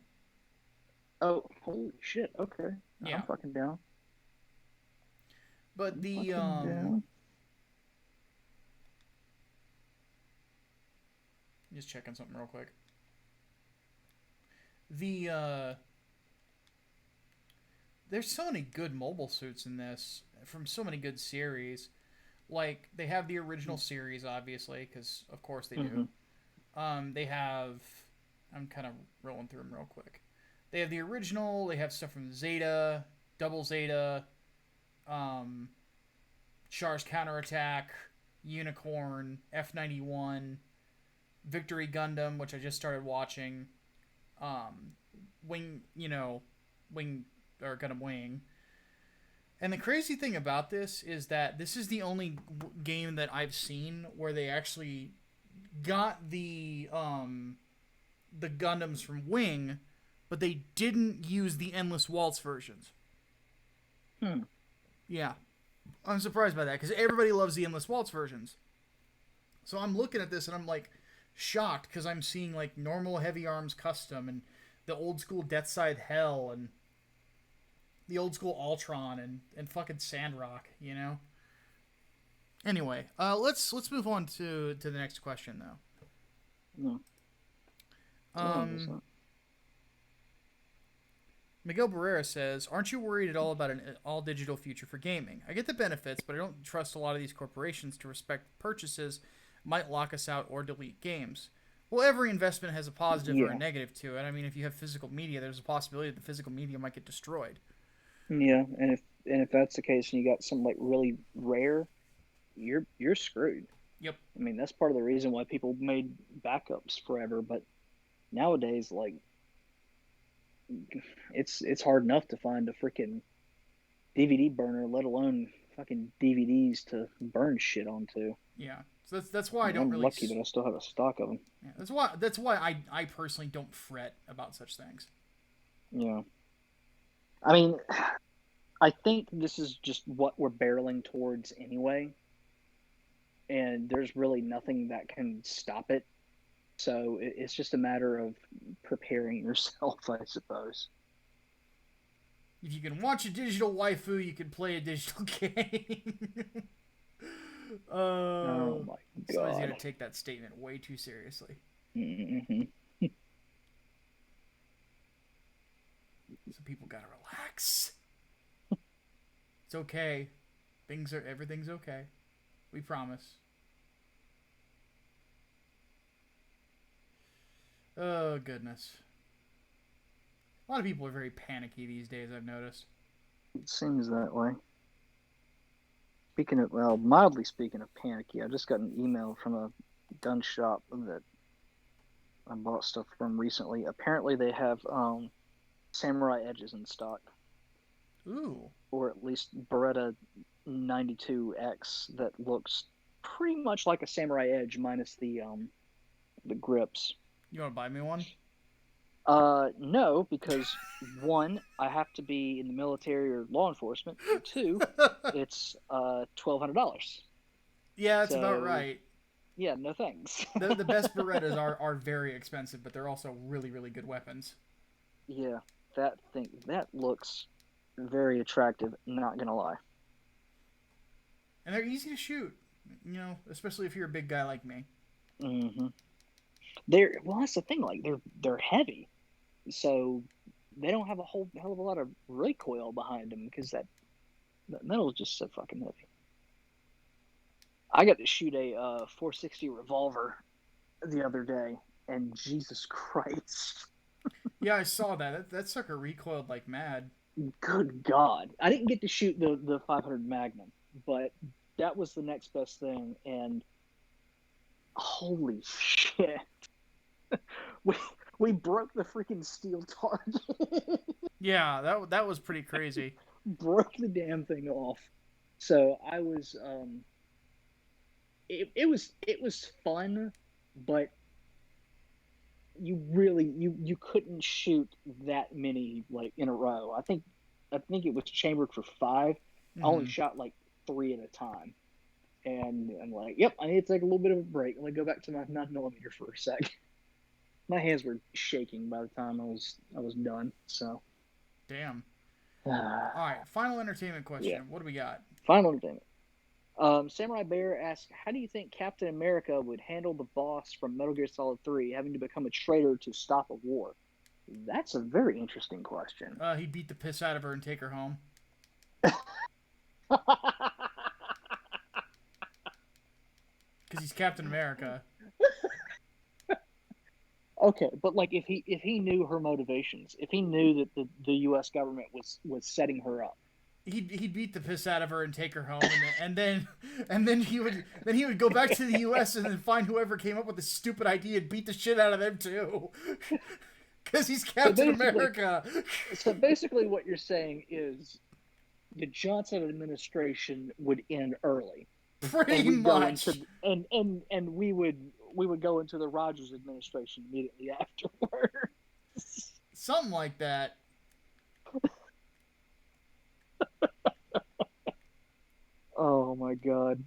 Oh, holy shit! Okay, I'm Yeah, fucking down. but I'm fucking down. just checking something real quick. The there's so many good mobile suits in this from so many good series. Like they have the original series, obviously, because of course they Mm-hmm. do. They have. I'm kind of rolling through them real quick. They have the original. They have stuff from Zeta, Double Zeta, um, Char's Counterattack, Unicorn, F91, Victory Gundam, which I just started watching. Wing, Wing or Gundam Wing. And the crazy thing about this is that this is the only game that I've seen where they actually got the Gundams from Wing, but they didn't use the Endless Waltz versions. Hmm. Yeah, I'm surprised by that because everybody loves the Endless Waltz versions. So I'm looking at this and I'm like shocked because I'm seeing like normal heavy arms custom and the old school Death Side Hell and the old school Ultron and fucking Sandrock, you know. Anyway, let's move on to the next question though. No. Um, Miguel Barrera says, "Aren't you worried at all about an all digital future for gaming? I get the benefits, but I don't trust a lot of these corporations to respect purchases might lock us out or delete games." Well, every investment has a positive or a Yeah. negative to it. I mean, if you have physical media, there's a possibility that the physical media might get destroyed. Yeah. And if that's the case, and you got something like really rare, you're screwed. Yep. I mean, that's part of the reason why people made backups forever. But nowadays, like, it's hard enough to find a freaking DVD burner, let alone fucking DVDs to burn shit onto. Yeah, so that's why I don't I'm really. lucky that I still have a stock of them. Yeah, that's why I personally don't fret about such things. Yeah. I mean, I think this is just what we're barreling towards anyway, and there's really nothing that can stop it. So it's just a matter of preparing yourself, I suppose. If you can watch a digital waifu, you can play a digital game. Oh my Somebody's god. gonna take that statement way too seriously. Mm-hmm. So people gotta relax. It's okay. Everything's okay. We promise. Oh goodness. A lot of people are very panicky these days, I've noticed. It seems that way. Speaking of, well, mildly speaking of panicky, I just got an email from a gun shop that I bought stuff from recently. Apparently, they have samurai edges in stock, Ooh. or at least Beretta 92X that looks pretty much like a samurai edge minus the grips. You wanna buy me one? No, because one, I have to be in the military or law enforcement, and two, it's $1,200. Yeah, that's about So right. yeah, no thanks. The best Berettas are very expensive, but they're also really, really good weapons. Yeah, that looks very attractive. Not gonna lie. And they're easy to shoot. You know, especially if you're a big guy like me. Mm-hmm. That's the thing. Like they're heavy, so they don't have a whole hell of a lot of recoil behind them because that metal is just so fucking heavy. I got to shoot a 460 revolver the other day, and Jesus Christ. Yeah, I saw that sucker recoiled like mad. Good God. I didn't get to shoot the 500 Magnum, but that was the next best thing, and holy shit. we, we broke the freaking steel target. Yeah, that was pretty crazy. Broke the damn thing off. So I was it was fun, but you couldn't shoot that many like in a row. I think it was chambered for 5. I only Mm-hmm. shot like 3 at a time, and I'm like, yep, I need to take a little bit of a break. Let me go back to my 9mm for a sec. My hands were shaking by the time I was done. So, Damn. All right, final entertainment question. yeah. What do we got? Final entertainment. Samurai Bear asks, how do you think Captain America would handle the boss from Metal Gear Solid 3 having to become a traitor to stop a war? That's a very interesting question. He beat the piss out of her and take her home because he's Captain America. Okay, but like if he knew her motivations, if he knew that the U.S. government was setting her up, He'd beat the piss out of her and take her home, and then he would go back to the U.S. and then find whoever came up with the stupid idea and beat the shit out of them too, because he's Captain America. So basically, what you're saying is the Johnson administration would end early, Pretty much. and we would go into the Rogers administration immediately afterwards. Something like that. Oh my god.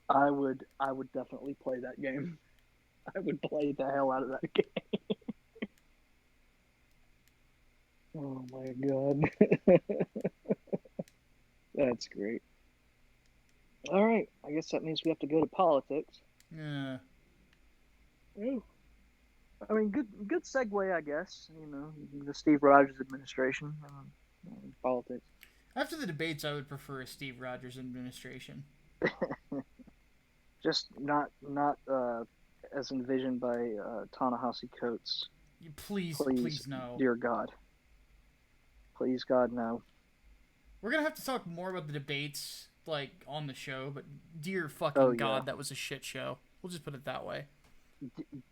I would definitely play that game. I would play the hell out of that game. Oh my god. That's great. All right, I guess that means we have to go to politics. Yeah. Ooh. I mean, good segue, I guess. You know, the Steve Rogers administration, politics. After the debates, I would prefer a Steve Rogers administration. Just not as envisioned by Ta-Nehisi Coates. Please no. Dear God. Please God, no. We're gonna have to talk more about the debates, like on the show. But dear fucking God, that was a shit show. We'll just put it that way.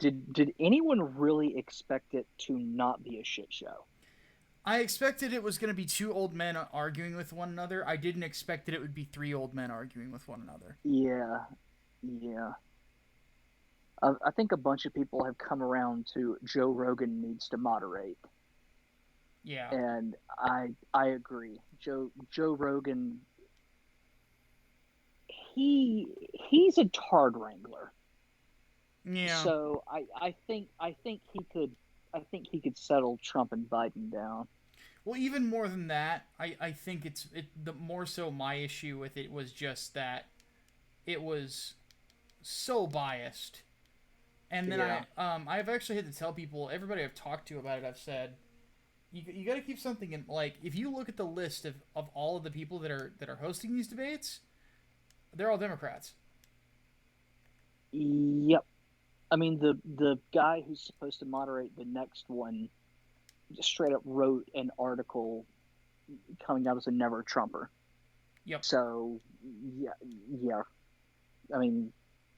Did anyone really expect it to not be a shit show? I expected it was going to be two old men arguing with one another. I didn't expect that it would be three old men arguing with one another. Yeah, yeah. I think a bunch of people have come around to Joe Rogan needs to moderate, Yeah. and I agree. Joe Rogan, he's a tard wrangler. Yeah. So I think he could settle Trump and Biden down. Well, even more than that, I think the more so my issue with it was just that it was so biased. And then Yeah. I've actually had to tell people, everybody I've talked to about it, I've said, you got to keep something in, like, if you look at the list of all of the people that are hosting these debates, they're all Democrats. Yep. I mean the guy who's supposed to moderate the next one just straight up wrote an article coming out as a never Trumper. Yep. So yeah, yeah. I mean,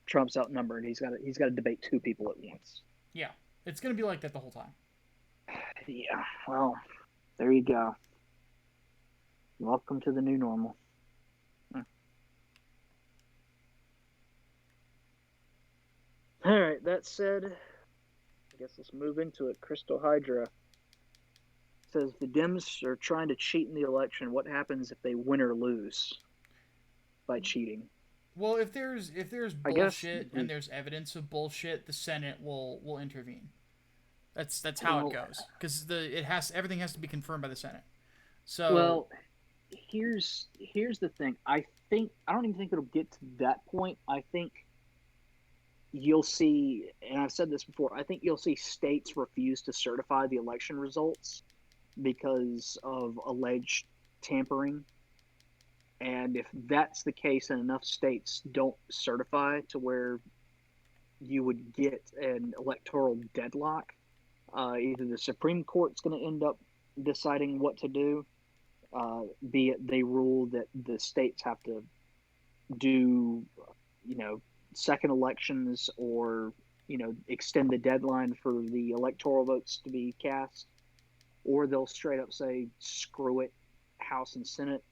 Trump's outnumbered. He's got to debate two people at once. Yeah. It's going to be like that the whole time. Yeah. Well, there you go. Welcome to the new normal. All right. That said, I guess let's move into it. Crystal Hydra says the Dems are trying to cheat in the election. What happens if they win or lose by cheating? Well, if there's I guess bullshit and there's evidence of bullshit, the Senate will intervene. That's how it well, goes, because everything has to be confirmed by the Senate. So well, here's the thing. I don't even think it'll get to that point. I think you'll see, and I've said this before, I think you'll see states refuse to certify the election results because of alleged tampering. And if that's the case and enough states don't certify to where you would get an electoral deadlock, either the Supreme Court's going to end up deciding what to do, be it they rule that the states have to do, second elections, or, extend the deadline for the electoral votes to be cast, or they'll straight up say, screw it, House and Senate,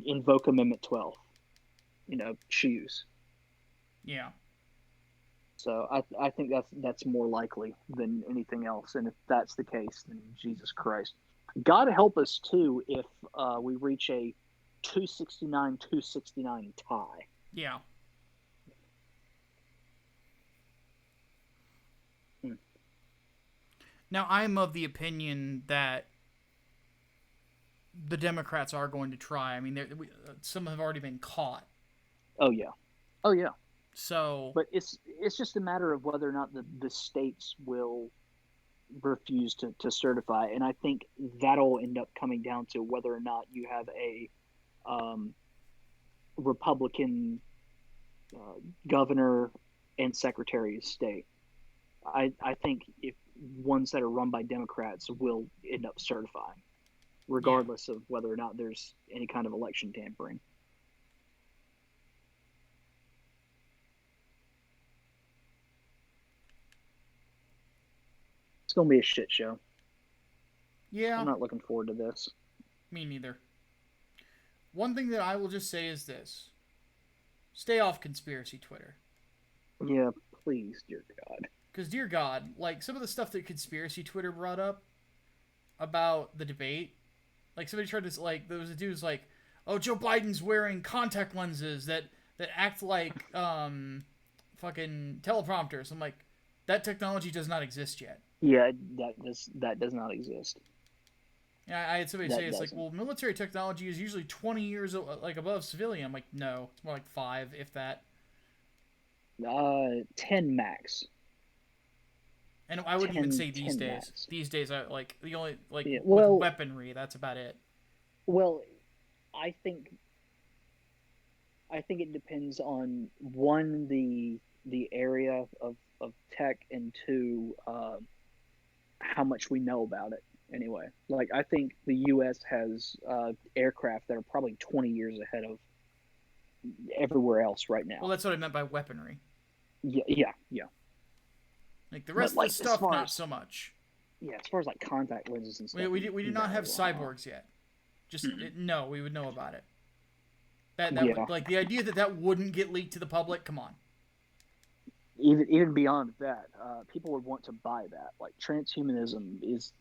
invoke Amendment 12, choose. yeah, So I think that's more likely than anything else. And if that's the case, then Jesus Christ. God help us, too, if we reach a 269-269 tie. yeah. Hmm. Now I'm of the opinion that the Democrats are going to try. I mean, some have already been caught. Oh, yeah. Oh, yeah. So, But it's just a matter of whether or not the states will refuse to certify. And I think that'll end up coming down to whether or not you have a Republican governor and secretary of state. I think if ones that are run by Democrats will end up certifying, regardless of whether or not there's any kind of election tampering. It's going to be a shit show. yeah, I'm not looking forward to this. me neither. One thing that I will just say is this: stay off conspiracy Twitter. Yeah, please, dear God. Because, dear God, like, some of the stuff that conspiracy Twitter brought up about the debate, like, somebody tried to, like, there was a dude who's like, oh, Joe Biden's wearing contact lenses that act like fucking teleprompters. I'm like, that technology does not exist yet. Yeah, that does not exist. Yeah, I had somebody That say, it's doesn't. like, well, military technology is usually 20 years like above civilian. I'm like, no, it's more like 5, if that. 10 max. And I wouldn't even say 10 these days. max. These days, I like the only like Yeah, with well, weaponry. That's about it. well, I think it depends on, one, the area of tech, and two, how much we know about it. Anyway, like, I think the U.S. has aircraft that are probably 20 years ahead of everywhere else right now. Well, that's what I meant by weaponry. Yeah. Like the But rest of the like, as stuff, far not as, so much. yeah, as far as like contact lenses and stuff, We do not no. have cyborgs yet. Just no, we would know about it. That Yeah, would, like, the idea that wouldn't get leaked to the public. Come on. even beyond that, people would want to buy that. Like transhumanism is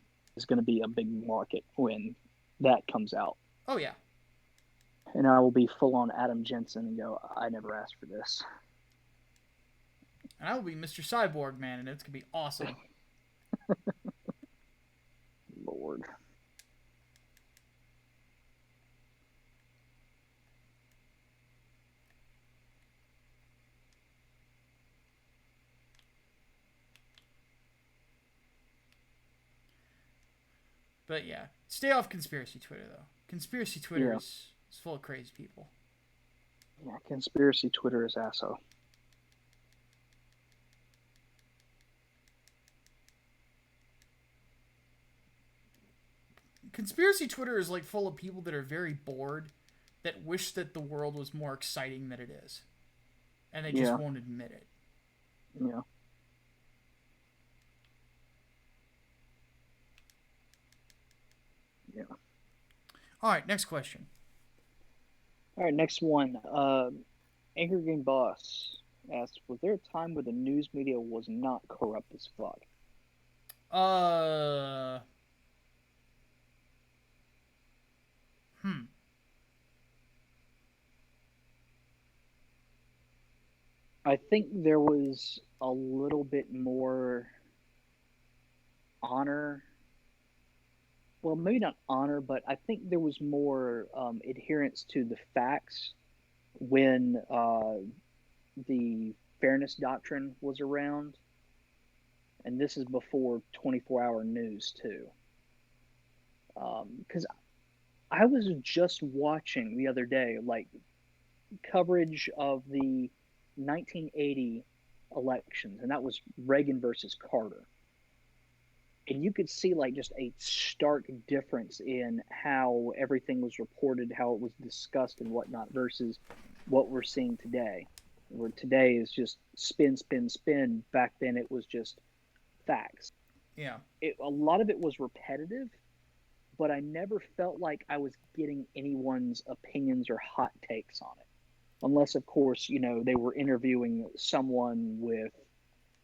going to be a big market when that comes out. Oh yeah. And I will be full on Adam Jensen and go, I never asked for this. And I will be Mr. Cyborg, man, and it's gonna be awesome. Lord. But yeah, stay off conspiracy Twitter though. Conspiracy Twitter is full of crazy people. Yeah, conspiracy Twitter is asshole. Conspiracy Twitter is like full of people that are very bored, that wish that the world was more exciting than it is, and they just won't admit it. Yeah. Yeah. All right, next question. All right, next one. Angry Game Boss asks, was there a time where the news media was not corrupt as fuck? Hmm. I think there was a little bit more honor. Well, maybe not honor, but I think there was more adherence to the facts when the fairness doctrine was around. And this is before 24-hour news, too. Because I was just watching the other day, like, coverage of the 1980 elections, and that was Reagan versus Carter. And you could see like just a stark difference in how everything was reported, how it was discussed and whatnot versus what we're seeing today, where today is just spin, spin, spin. Back then it was just facts. Yeah. A lot of it was repetitive, but I never felt like I was getting anyone's opinions or hot takes on it. Unless, of course, they were interviewing someone with,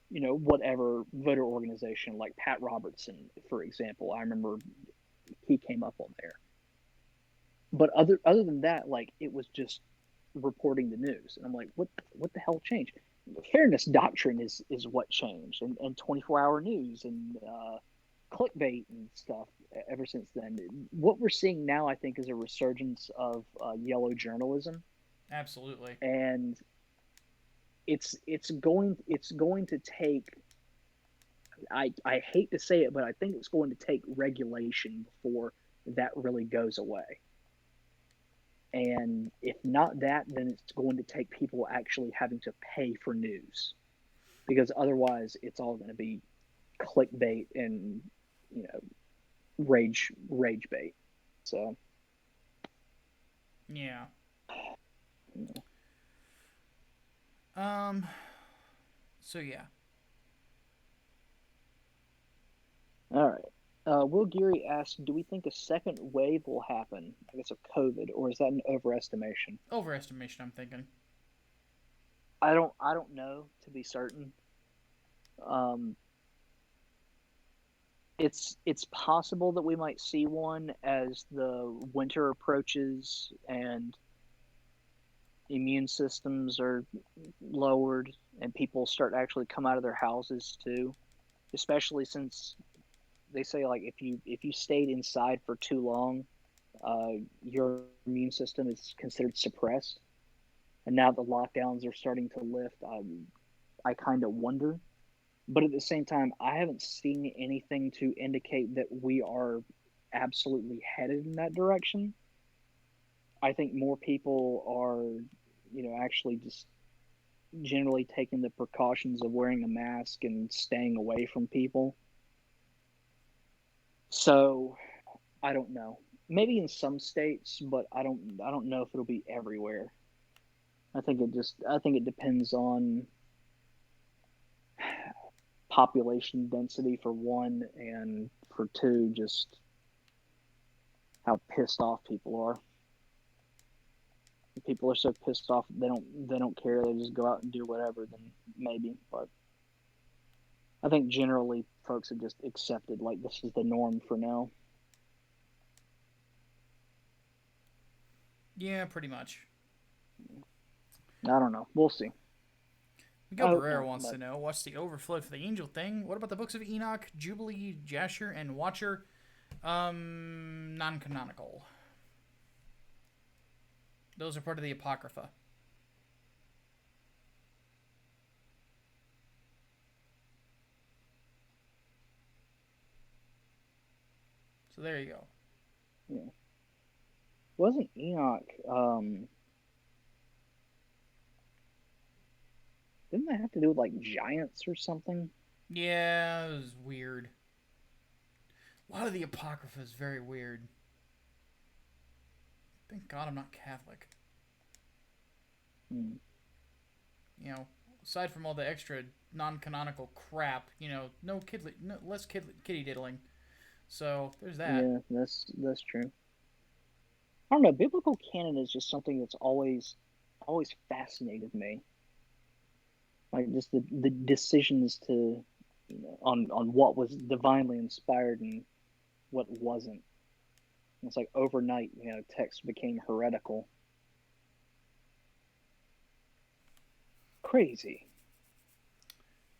whatever voter organization, like Pat Robertson, for example. I remember he came up on there. But other than that, like, it was just reporting the news. And I'm like, what the hell changed? The fairness doctrine is what changed, and 24-hour news and clickbait and stuff ever since then. What we're seeing now, I think, is a resurgence of yellow journalism. Absolutely. And it's going to take, I hate to say it, but I think it's going to take regulation before that really goes away. And if not that, then it's going to take people actually having to pay for news, because otherwise it's all going to be clickbait and rage bait. So yeah. Yeah. So yeah. All right. Will Geary asks, do we think a second wave will happen, I guess, of COVID, or is that an overestimation? Overestimation, I'm thinking. I don't know, to be certain. It's possible that we might see one as the winter approaches and immune systems are lowered and people start to actually come out of their houses too, especially since they say, like, if you stayed inside for too long, your immune system is considered suppressed. And now the lockdowns are starting to lift. I kind of wonder, but at the same time, I haven't seen anything to indicate that we are absolutely headed in that direction. I think more people are, actually just generally taking the precautions of wearing a mask and staying away from people. So I don't know. Maybe in some states, but I don't know if it'll be everywhere. I think it depends on population density for one, and for two, just how pissed off people are. People are so pissed off they don't care. They just go out and do whatever. Then maybe, but I think generally folks have just accepted like this is the norm for now. Yeah, pretty much. I don't know. We'll see. Miguel Barrera wants to know, what's the overflow for the angel thing? What about the books of Enoch, Jubilee, Jasher, and Watcher? Non-canonical. Those are part of the Apocrypha. So there you go. Yeah. Wasn't Enoch, didn't that have to do with like giants or something? Yeah, it was weird. A lot of the Apocrypha is very weird. Thank God I'm not Catholic. Hmm. You know, aside from all the extra non-canonical crap, you know, less kitty diddling. So there's that. Yeah, that's true. I don't know. Biblical canon is just something that's always fascinated me. Like just the decisions to, on what was divinely inspired and what wasn't. It's like overnight, text became heretical. Crazy.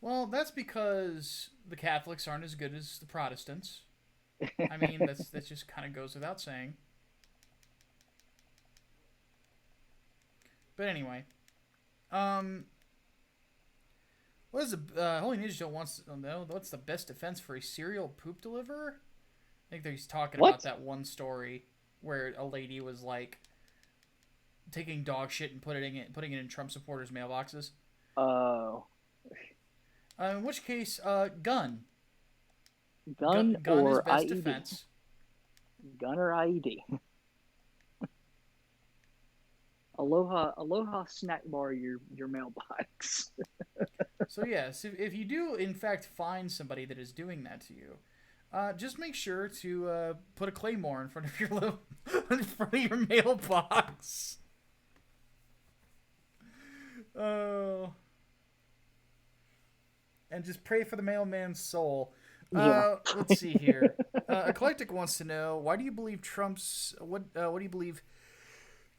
Well, that's because the Catholics aren't as good as the Protestants. I mean, that just kind of goes without saying. But anyway, what is the Holy Ninja wants to know? What's the best defense for a serial poop deliverer? I think that he's talking about that one story where a lady was like taking dog shit and putting it in Trump supporters' mailboxes. Oh. In which case, gun. Gun gun is or best IED? defense. Gun or IED? Aloha snack bar your mailbox. So yes, if you do in fact find somebody that is doing that to you, just make sure to put a claymore in front of your mailbox. Oh. And just pray for the mailman's soul. Yeah. Let's see here. Eclectic wants to know, why do you believe what do you believe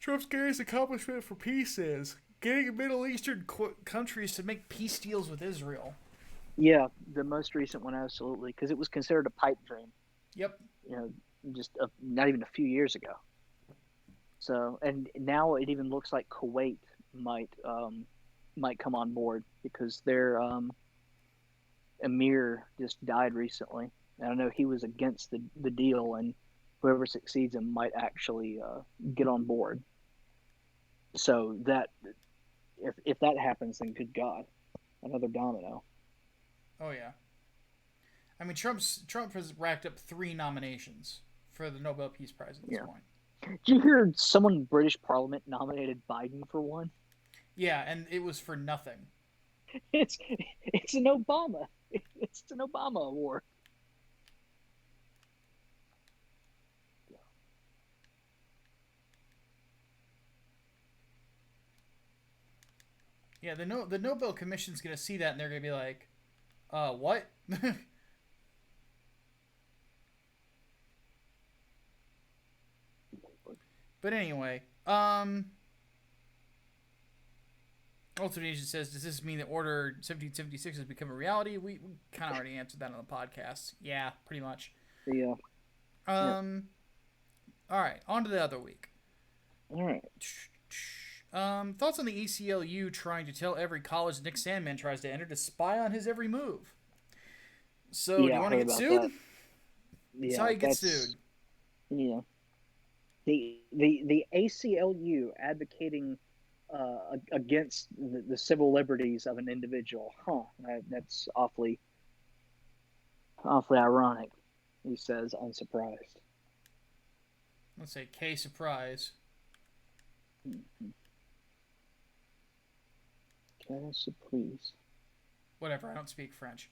Trump's greatest accomplishment for peace is? Getting Middle Eastern countries to make peace deals with Israel. Yeah, the most recent one, absolutely, because it was considered a pipe dream. Yep. Just not even a few years ago. So, and now it even looks like Kuwait might come on board because their emir just died recently. And I know he was against the deal, and whoever succeeds him might actually get on board. So that if that happens, then good God, another domino. Oh yeah. I mean, Trump has racked up 3 nominations for the Nobel Peace Prize at this point. Did you hear someone in British Parliament nominated Biden for one? Yeah, and it was for nothing. It's an Obama. It's an Obama award. Yeah, the Nobel Commission's gonna see that and they're gonna be like, what? But anyway, Ultimate Agent says, does this mean that Order 1776 has become a reality? We kind of already answered that on the podcast. Yeah, pretty much. Yeah. All right, on to the other week. All right. Thoughts on the ACLU trying to tell every college Nick Sandman tries to enter to spy on his every move? So, do you want to get sued? That. That's how you get sued. Yeah. The ACLU advocating against the civil liberties of an individual. That's awfully ironic. He says, unsurprised. Let's say K surprise. Mm-hmm. K surprise. Whatever, I don't speak French.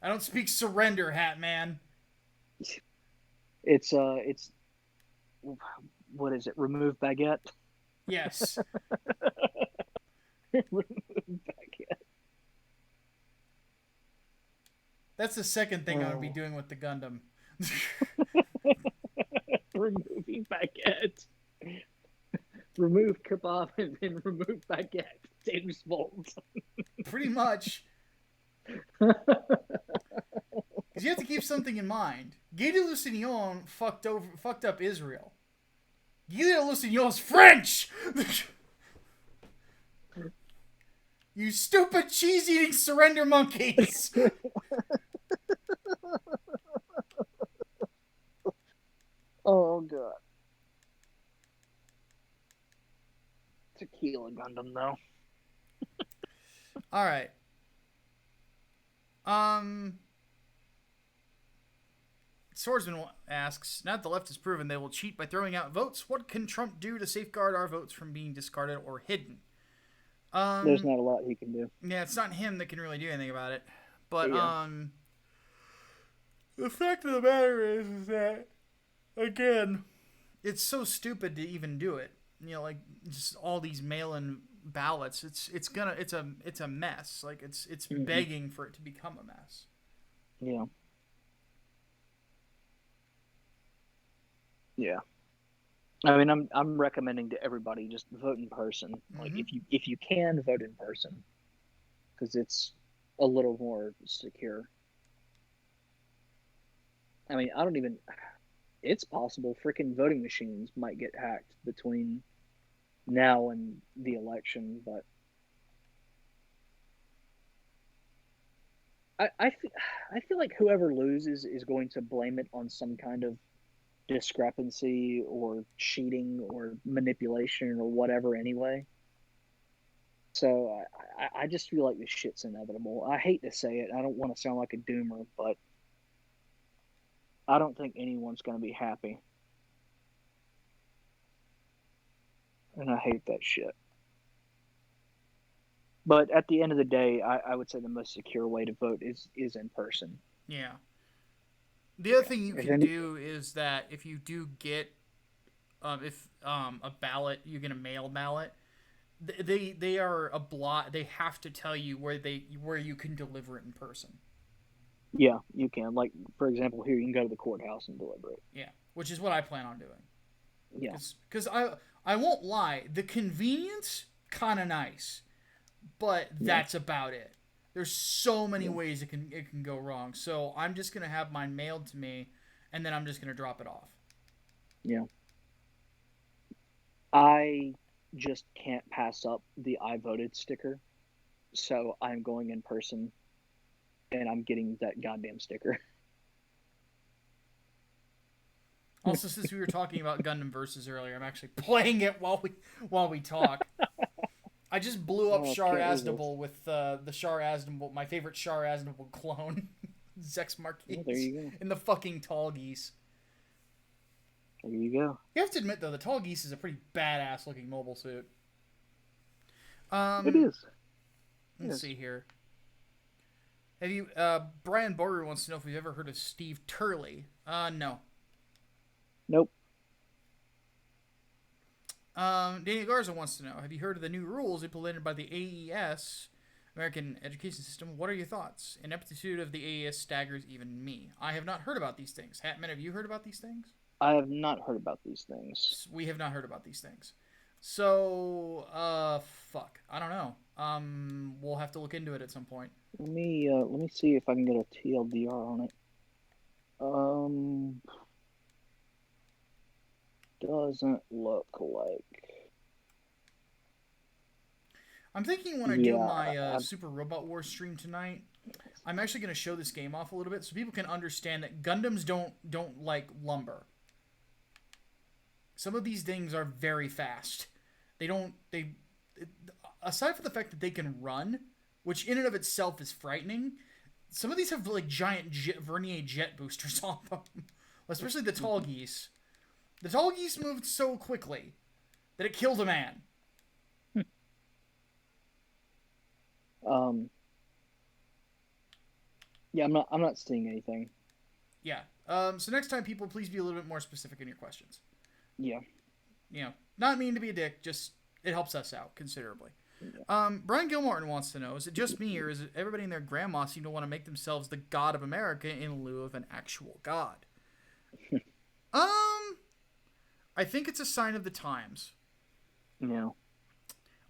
I don't speak surrender, Hatman. It's what is it? Remove baguette. Yes. Remove baguette. That's the second thing I would be doing with the Gundam. Removing baguette. Remove kebab and then remove baguette. James Bolt. Pretty much. Because you have to keep something in mind. Guy de Lusignan fucked up Israel. Guy de Lusignan's French! You stupid cheese-eating surrender monkeys! Oh, God. Tequila Gundam, though. Alright. Swordsman asks, now that the left has proven they will cheat by throwing out votes, what can Trump do to safeguard our votes from being discarded or hidden? There's not a lot he can do. Yeah, it's not him that can really do anything about it. But, the fact of the matter is that, again, it's so stupid to even do it. You know, like, just all these mail-in ballots. It's a mess. Like, it's begging for it to become a mess. Yeah. Yeah. I mean, I'm recommending to everybody just vote in person. Like, if you can, vote in person, because it's a little more secure. I mean, it's possible freaking voting machines might get hacked between now and the election, but I feel like whoever loses is going to blame it on some kind of discrepancy or cheating or manipulation or whatever anyway. So I just feel like this shit's inevitable. I hate to say it. I don't want to sound like a doomer, but I don't think anyone's going to be happy. And I hate that shit. But at the end of the day, I would say the most secure way to vote is in person. Yeah. The other thing you can do is that if you do get, a ballot, you get a mail ballot. They are they have to tell you where you can deliver it in person. Yeah, you can. Like, for example, here you can go to the courthouse and deliver it. Yeah, which is what I plan on doing. Yeah. Because I won't lie, the convenience kind of nice, but that's about it. There's so many ways it can go wrong. So I'm just gonna have mine mailed to me, and then I'm just gonna drop it off. Yeah. I just can't pass up the I voted sticker, so I'm going in person, and I'm getting that goddamn sticker. Also, since we were talking about Gundam Versus earlier, I'm actually playing it while we talk. I just blew up Char Aznable with the Char Aznable, my favorite Char Aznable clone, Zex Marquis, there you go. in the fucking Tall Geese. There you go. You have to admit, though, the Tall Geese is a pretty badass looking mobile suit. It is. Let's see here. Have you? Brian Borer wants to know if we've ever heard of Steve Turley. No. Nope. Daniel Garza wants to know, have you heard of the new rules implemented by the AES, American Education System? What are your thoughts? Ineptitude of the AES staggers even me. I have not heard about these things. Hatman, have you heard about these things? I have not heard about these things. We have not heard about these things. So, fuck. I don't know. We'll have to look into it at some point. Let me see if I can get a TLDR on it. Doesn't look like. I'm thinking when I do my Super Robot Wars stream tonight, I'm actually going to show this game off a little bit so people can understand that Gundams don't like lumber. Some of these things are very fast. Aside from the fact that they can run, which in and of itself is frightening, some of these have like giant Vernier jet boosters on them. Especially the Tall Geese. The Tall Geese moved so quickly that it killed a man. Yeah, I'm not seeing anything. Yeah. So next time, people, please be a little bit more specific in your questions. Yeah. Not mean to be a dick, just it helps us out considerably. Yeah. Brian Gilmartin wants to know: is it just me, or is it everybody and their grandma seem to want to make themselves the god of America in lieu of an actual god? Um, I think it's a sign of the times. Yeah.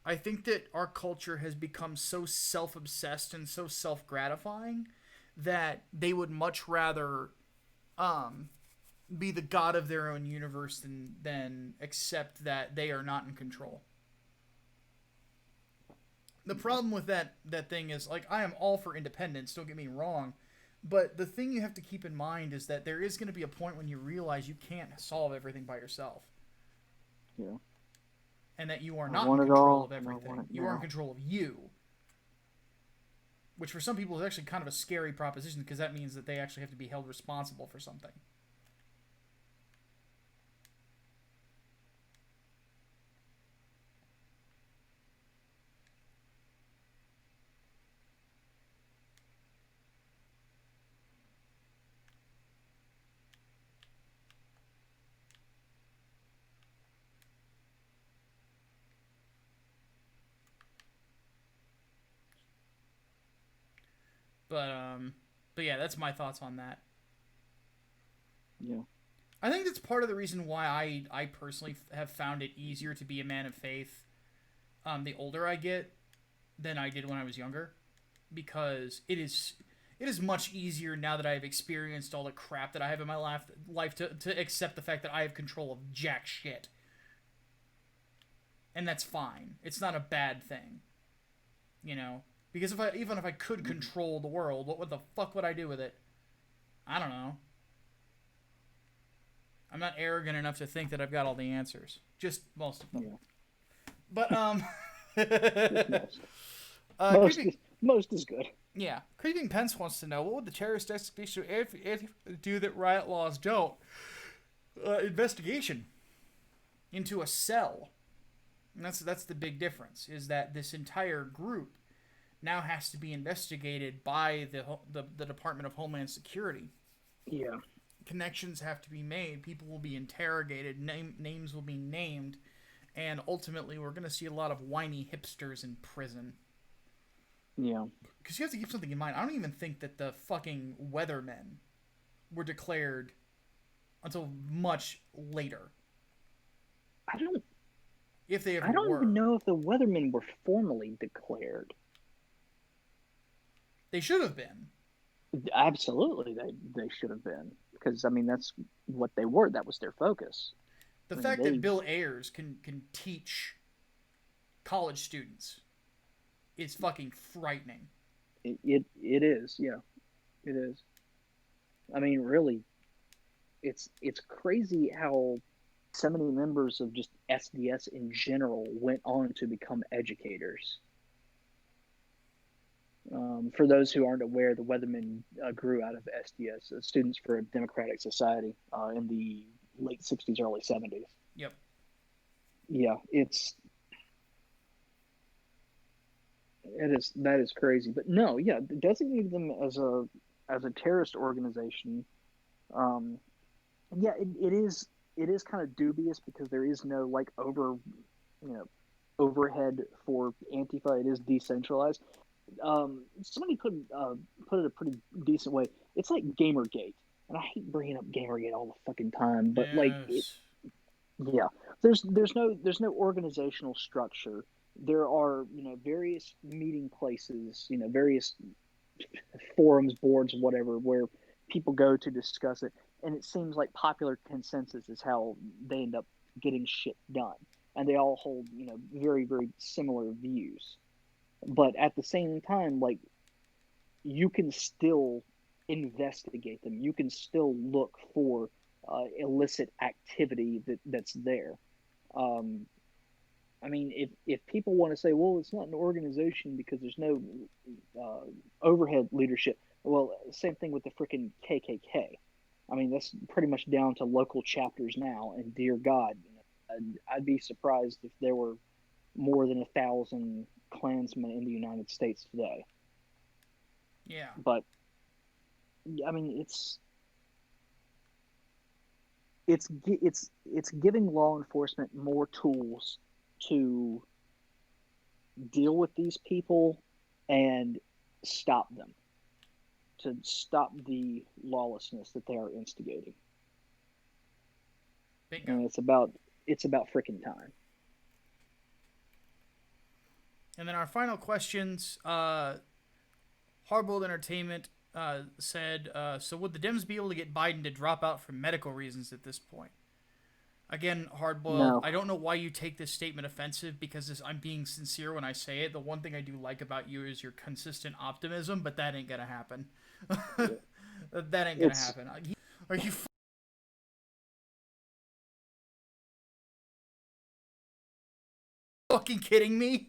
I think that our culture has become so self-obsessed and so self-gratifying that they would much rather um, be the god of their own universe than accept that they are not in control. The problem with that thing is, like, I am all for independence, don't get me wrong, but the thing you have to keep in mind is that there is going to be a point when you realize you can't solve everything by yourself, Yeah. and that you are I not in want it control all, of and I want everything. it You are in now. control of you, which for some people is actually kind of a scary proposition, because that means that they actually have to be held responsible for something. But but yeah, that's my thoughts on that. Yeah. I think that's part of the reason why I personally have found it easier to be a man of faith the older I get than I did when I was younger, because it is much easier now that I have experienced all the crap that I have in my life to accept the fact that I have control of jack shit, and that's fine. It's not a bad thing, you know. Because even if I could Mhm. control the world, what the fuck would I do with it? I don't know. I'm not arrogant enough to think that I've got all the answers. Just most of them. Yeah. But Just most. Most creeping. is most is good. Yeah, creeping Pence wants to know, what would the terrorist execution do that riot laws don't? Investigation into a cell. And that's the big difference. Is that this entire group now has to be investigated by the Department of Homeland Security. Yeah. Connections have to be made. People will be interrogated. Names will be named, and ultimately, we're going to see a lot of whiny hipsters in prison. Yeah. Because you have to keep something in mind. I don't even think that the fucking weathermen were declared until much later, I don't if they ever I don't even were. know if the Weathermen were formally declared. They should have been. Absolutely, they should have been, because I mean that's what they were. That was their focus. The I mean fact that they Bill Ayers can teach college students is fucking frightening. it is, yeah, it is. I mean really, it's crazy how so many members of just SDS in general went on to become educators. For those who aren't aware, the Weathermen grew out of SDS, Students for a Democratic Society, in the late '60s, early '70s. Yep. Yeah, that is crazy. But no, yeah, designating them as a terrorist organization. Um, yeah, it is kind of dubious because there is no like you know overhead for Antifa. It is decentralized. Somebody put it a pretty decent way. It's like Gamergate, and I hate bringing up Gamergate all the fucking time, but like it, Yes. yeah, there's no organizational structure. There are various meeting places, various forums, boards, whatever, where people go to discuss it, and it seems like popular consensus is how they end up getting shit done, and they all hold very very similar views. But at the same time, like you can still investigate them. You can still look for illicit activity that's there. Um, I mean, if people want to say, well, it's not an organization because there's no uh, overhead leadership. Well, same thing with the freaking KKK. I mean, that's pretty much down to local chapters now. And dear God, I'd be surprised if there were more than 1,000 Klansmen in the United States today. Yeah. But I mean, it's giving law enforcement more tools to deal with these people and stop them, to stop the lawlessness that they are instigating. Bingo. And it's about freaking time. And then our final questions. Hardboiled Entertainment said, so would the Dems be able to get Biden to drop out for medical reasons at this point? Again, Hardboiled, No, I don't know why you take this statement offensive because I'm being sincere when I say it. The one thing I do like about you is your consistent optimism, but that ain't gonna happen. That ain't gonna it's happen. Are you fucking kidding me?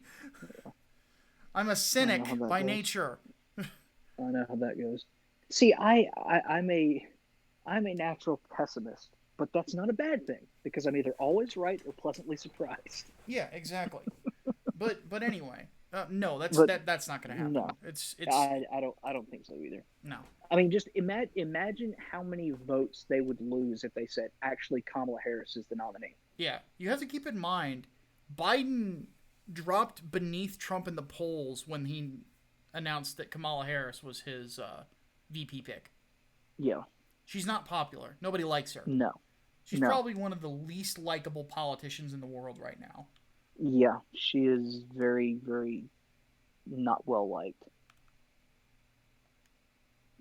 I'm a I don't know how cynic that by goes. nature. I don't know how that goes. See, I'm a natural pessimist, but that's not a bad thing because I'm either always right or pleasantly surprised. Yeah, exactly. But anyway, no, But that's not gonna happen. no, It's I don't think so either. no. I mean, just imagine how many votes they would lose if they said actually Kamala Harris is the nominee. Yeah, you have to keep in mind, Biden dropped beneath Trump in the polls when he announced that Kamala Harris was his VP pick. Yeah, She's not popular. Nobody likes her. no, She's no, probably one of the least likable politicians in the world right now. yeah, she is very, very not well liked.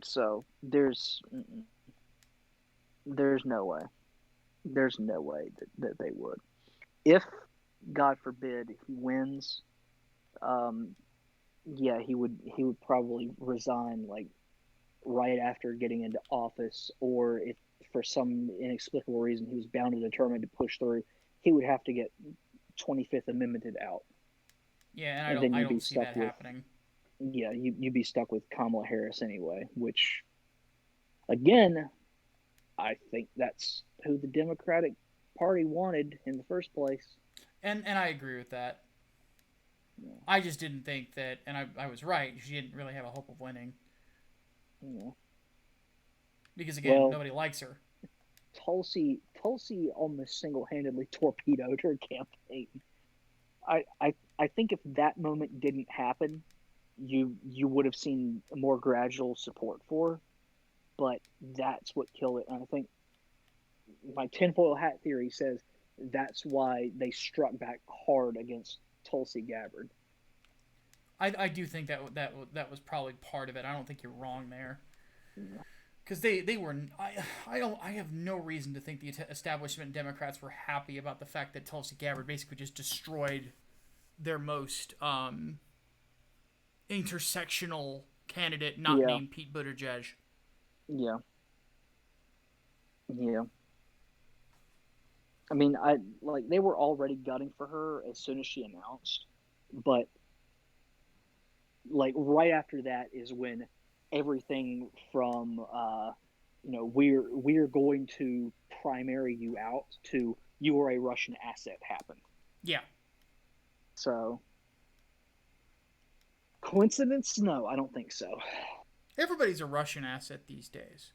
So there's no way, there's no way that they would. If God forbid he wins, um, yeah, he would probably resign like right after getting into office, or if for some inexplicable reason he was bound and determined to push through, he would have to get 25th Amendmented out, Yeah, and and then I you'd be don't see stuck that with happening. yeah, you'd be stuck with Kamala Harris anyway, which again, I think that's who the Democratic Party wanted in the first place. And I agree with that. Yeah, I just didn't think that, and I was right. She didn't really have a hope of winning yeah. because again, Well, nobody likes her. Tulsi almost single handedly torpedoed her campaign. I think if that moment didn't happen, you would have seen a more gradual support for her, but that's what killed it. And I think my tinfoil hat theory says that's why they struck back hard against Tulsi Gabbard. I do think that was probably part of it. I don't think you're wrong there. Yeah, Because they were I have no reason to think the establishment Democrats were happy about the fact that Tulsi Gabbard basically just destroyed their most intersectional candidate, not yeah, named Pete Buttigieg. yeah. Yeah. I mean, I like they were already gutting for her as soon as she announced, but like right after that is when everything from we're going to primary you out to you are a Russian asset happened. Yeah, So coincidence? No, I don't think so. everybody's a Russian asset these days.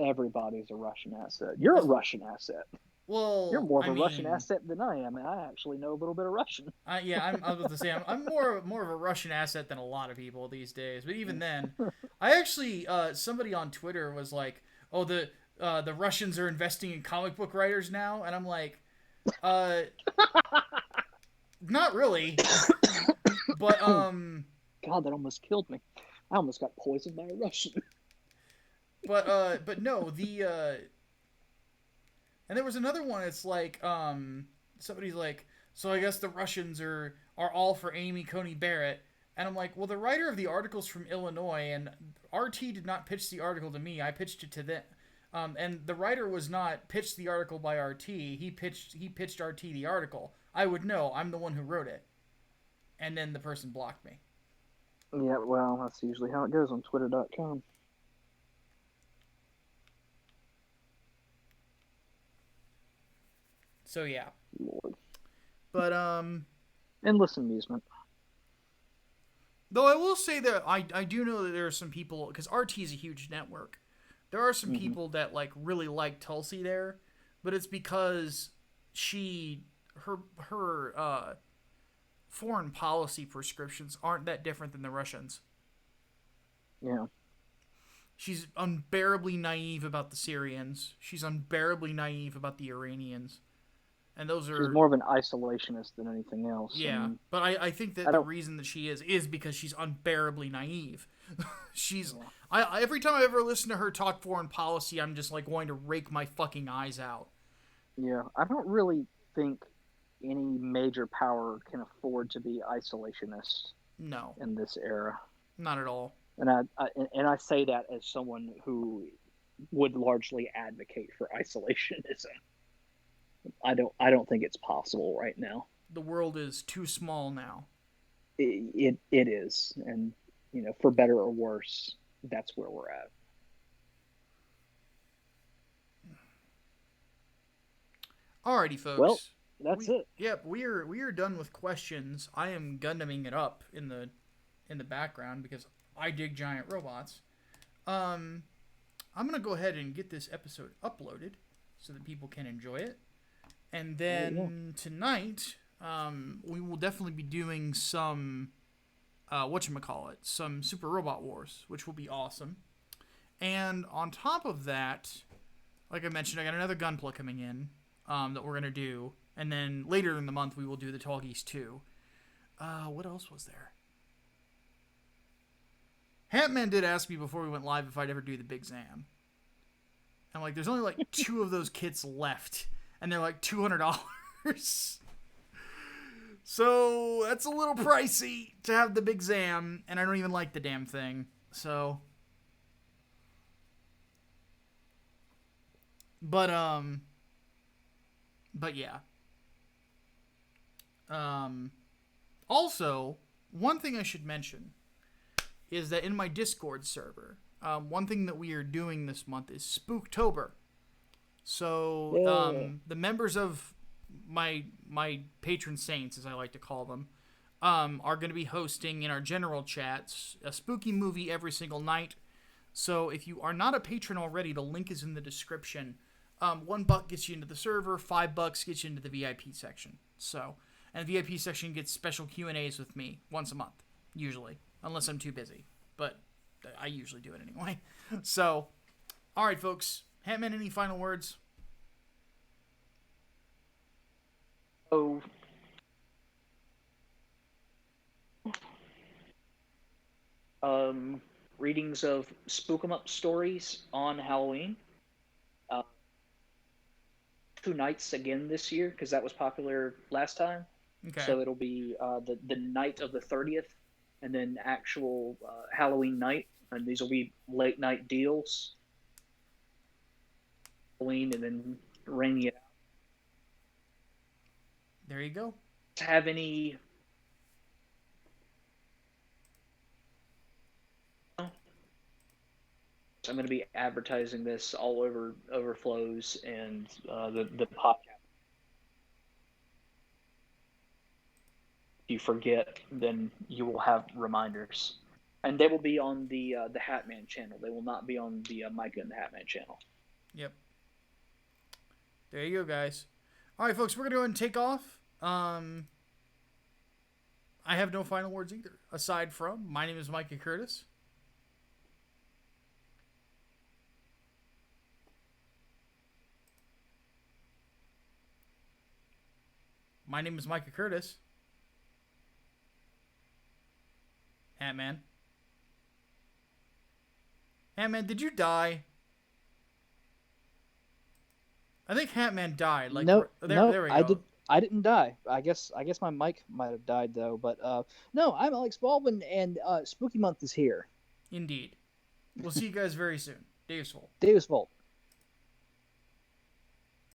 Everybody's a Russian asset. You're a Russian asset. You're Well, more of I a Russian mean, asset than I am, and I actually know a little bit of Russian. I was about to say I'm more of a Russian asset than a lot of people these days. But even then, I actually somebody on Twitter was like, "Oh, the Russians are investing in comic book writers now," and I'm like, uh, not really, but God, that almost killed me. I almost got poisoned by a Russian. but no, the and there was another one. It's like somebody's like, so I guess the Russians are all for Amy Coney Barrett. And I'm like, well, the writer of the article's from Illinois, and RT did not pitch the article to me. I pitched it to them. And the writer was not pitched the article by RT. He pitched RT the article. I would know. I'm the one who wrote it. And then the person blocked me. Yeah, well, that's usually how it goes on Twitter.com. So yeah. Lord. But Endless amusement. Though I will say that I do know that there are some people, because RT is a huge network. There are some Mm-hmm. people that like really like Tulsi there, but it's because she her foreign policy prescriptions aren't that different than the Russians. Yeah. She's unbearably naive about the Syrians. She's unbearably naive about the Iranians. And those She's are, more of an isolationist than anything else. I yeah. mean, But I think that I the don't. reason that she is because she's unbearably naive. she's Yeah. every time I ever listen to her talk foreign policy, I'm just like going to rake my fucking eyes out. Yeah. I don't really think any major power can afford to be isolationist No, in this era. not at all. And I say that as someone who would largely advocate for isolationism. I don't think it's possible right now. The world is too small now. It is, and for better or worse, that's where we're at. Alrighty, Well, folks. that's it. Yep, we are done with questions. I am Gundaming it up in the background because I dig giant robots. Um, I'm gonna go ahead and get this episode uploaded so that people can enjoy it. And Yeah. then tonight, we will definitely be doing some whatchamacallit, some Super Robot Wars, which will be awesome. And on top of that, like I mentioned, I got another Gunpla coming in that we're gonna do, and then later in the month we will do the Talkies 2. What else was there? Hatman did ask me before we went live if I'd ever do the Big Zam. I'm like, there's only like 2 of those kits left, and they're like $200. So that's a little pricey to have the Big Zam, and I don't even like the damn thing. So, but yeah. Also, one thing I should mention is that in my Discord server, one thing that we are doing this month is Spooktober. So Yeah. the members of my patron saints, as I like to call them, are going to be hosting in our general chats a spooky movie every single night. So if you are not a patron already, the link is in the description. $1 gets you into the server, $5 gets you into the VIP section. So, and the VIP section gets special Q&As with me once a month, usually, unless I'm too busy. But I usually do it anyway. So, all right, folks. Hatman, any final words? So, um, readings of Spook 'em Up stories on Halloween. Uh, 2 nights again this year because that was popular last time. Okay. So it'll be the night of the 30th, and then actual Halloween night, and these will be late night deals. Halloween, and then ring it out. There you go. Have any? I'm going to be advertising this all over Overflows and the podcast. If you forget, then you will have reminders, and they will be on the Hatman channel. They will not be on the Micah and the Hatman channel. Yep. There you go, guys. All right, folks, we're going to go ahead and take off. I have no final words either, aside from my name is Micah Curtis. My name is Micah Curtis. Hatman. Hatman, did you die? I think Hatman died. Like No, no, there we go. I didn't die. I guess my mic might have died though. But no, I'm Alex Baldwin, and Spooky Month is here. Indeed. We'll see you guys very soon. Dave's Full. Davis Volt.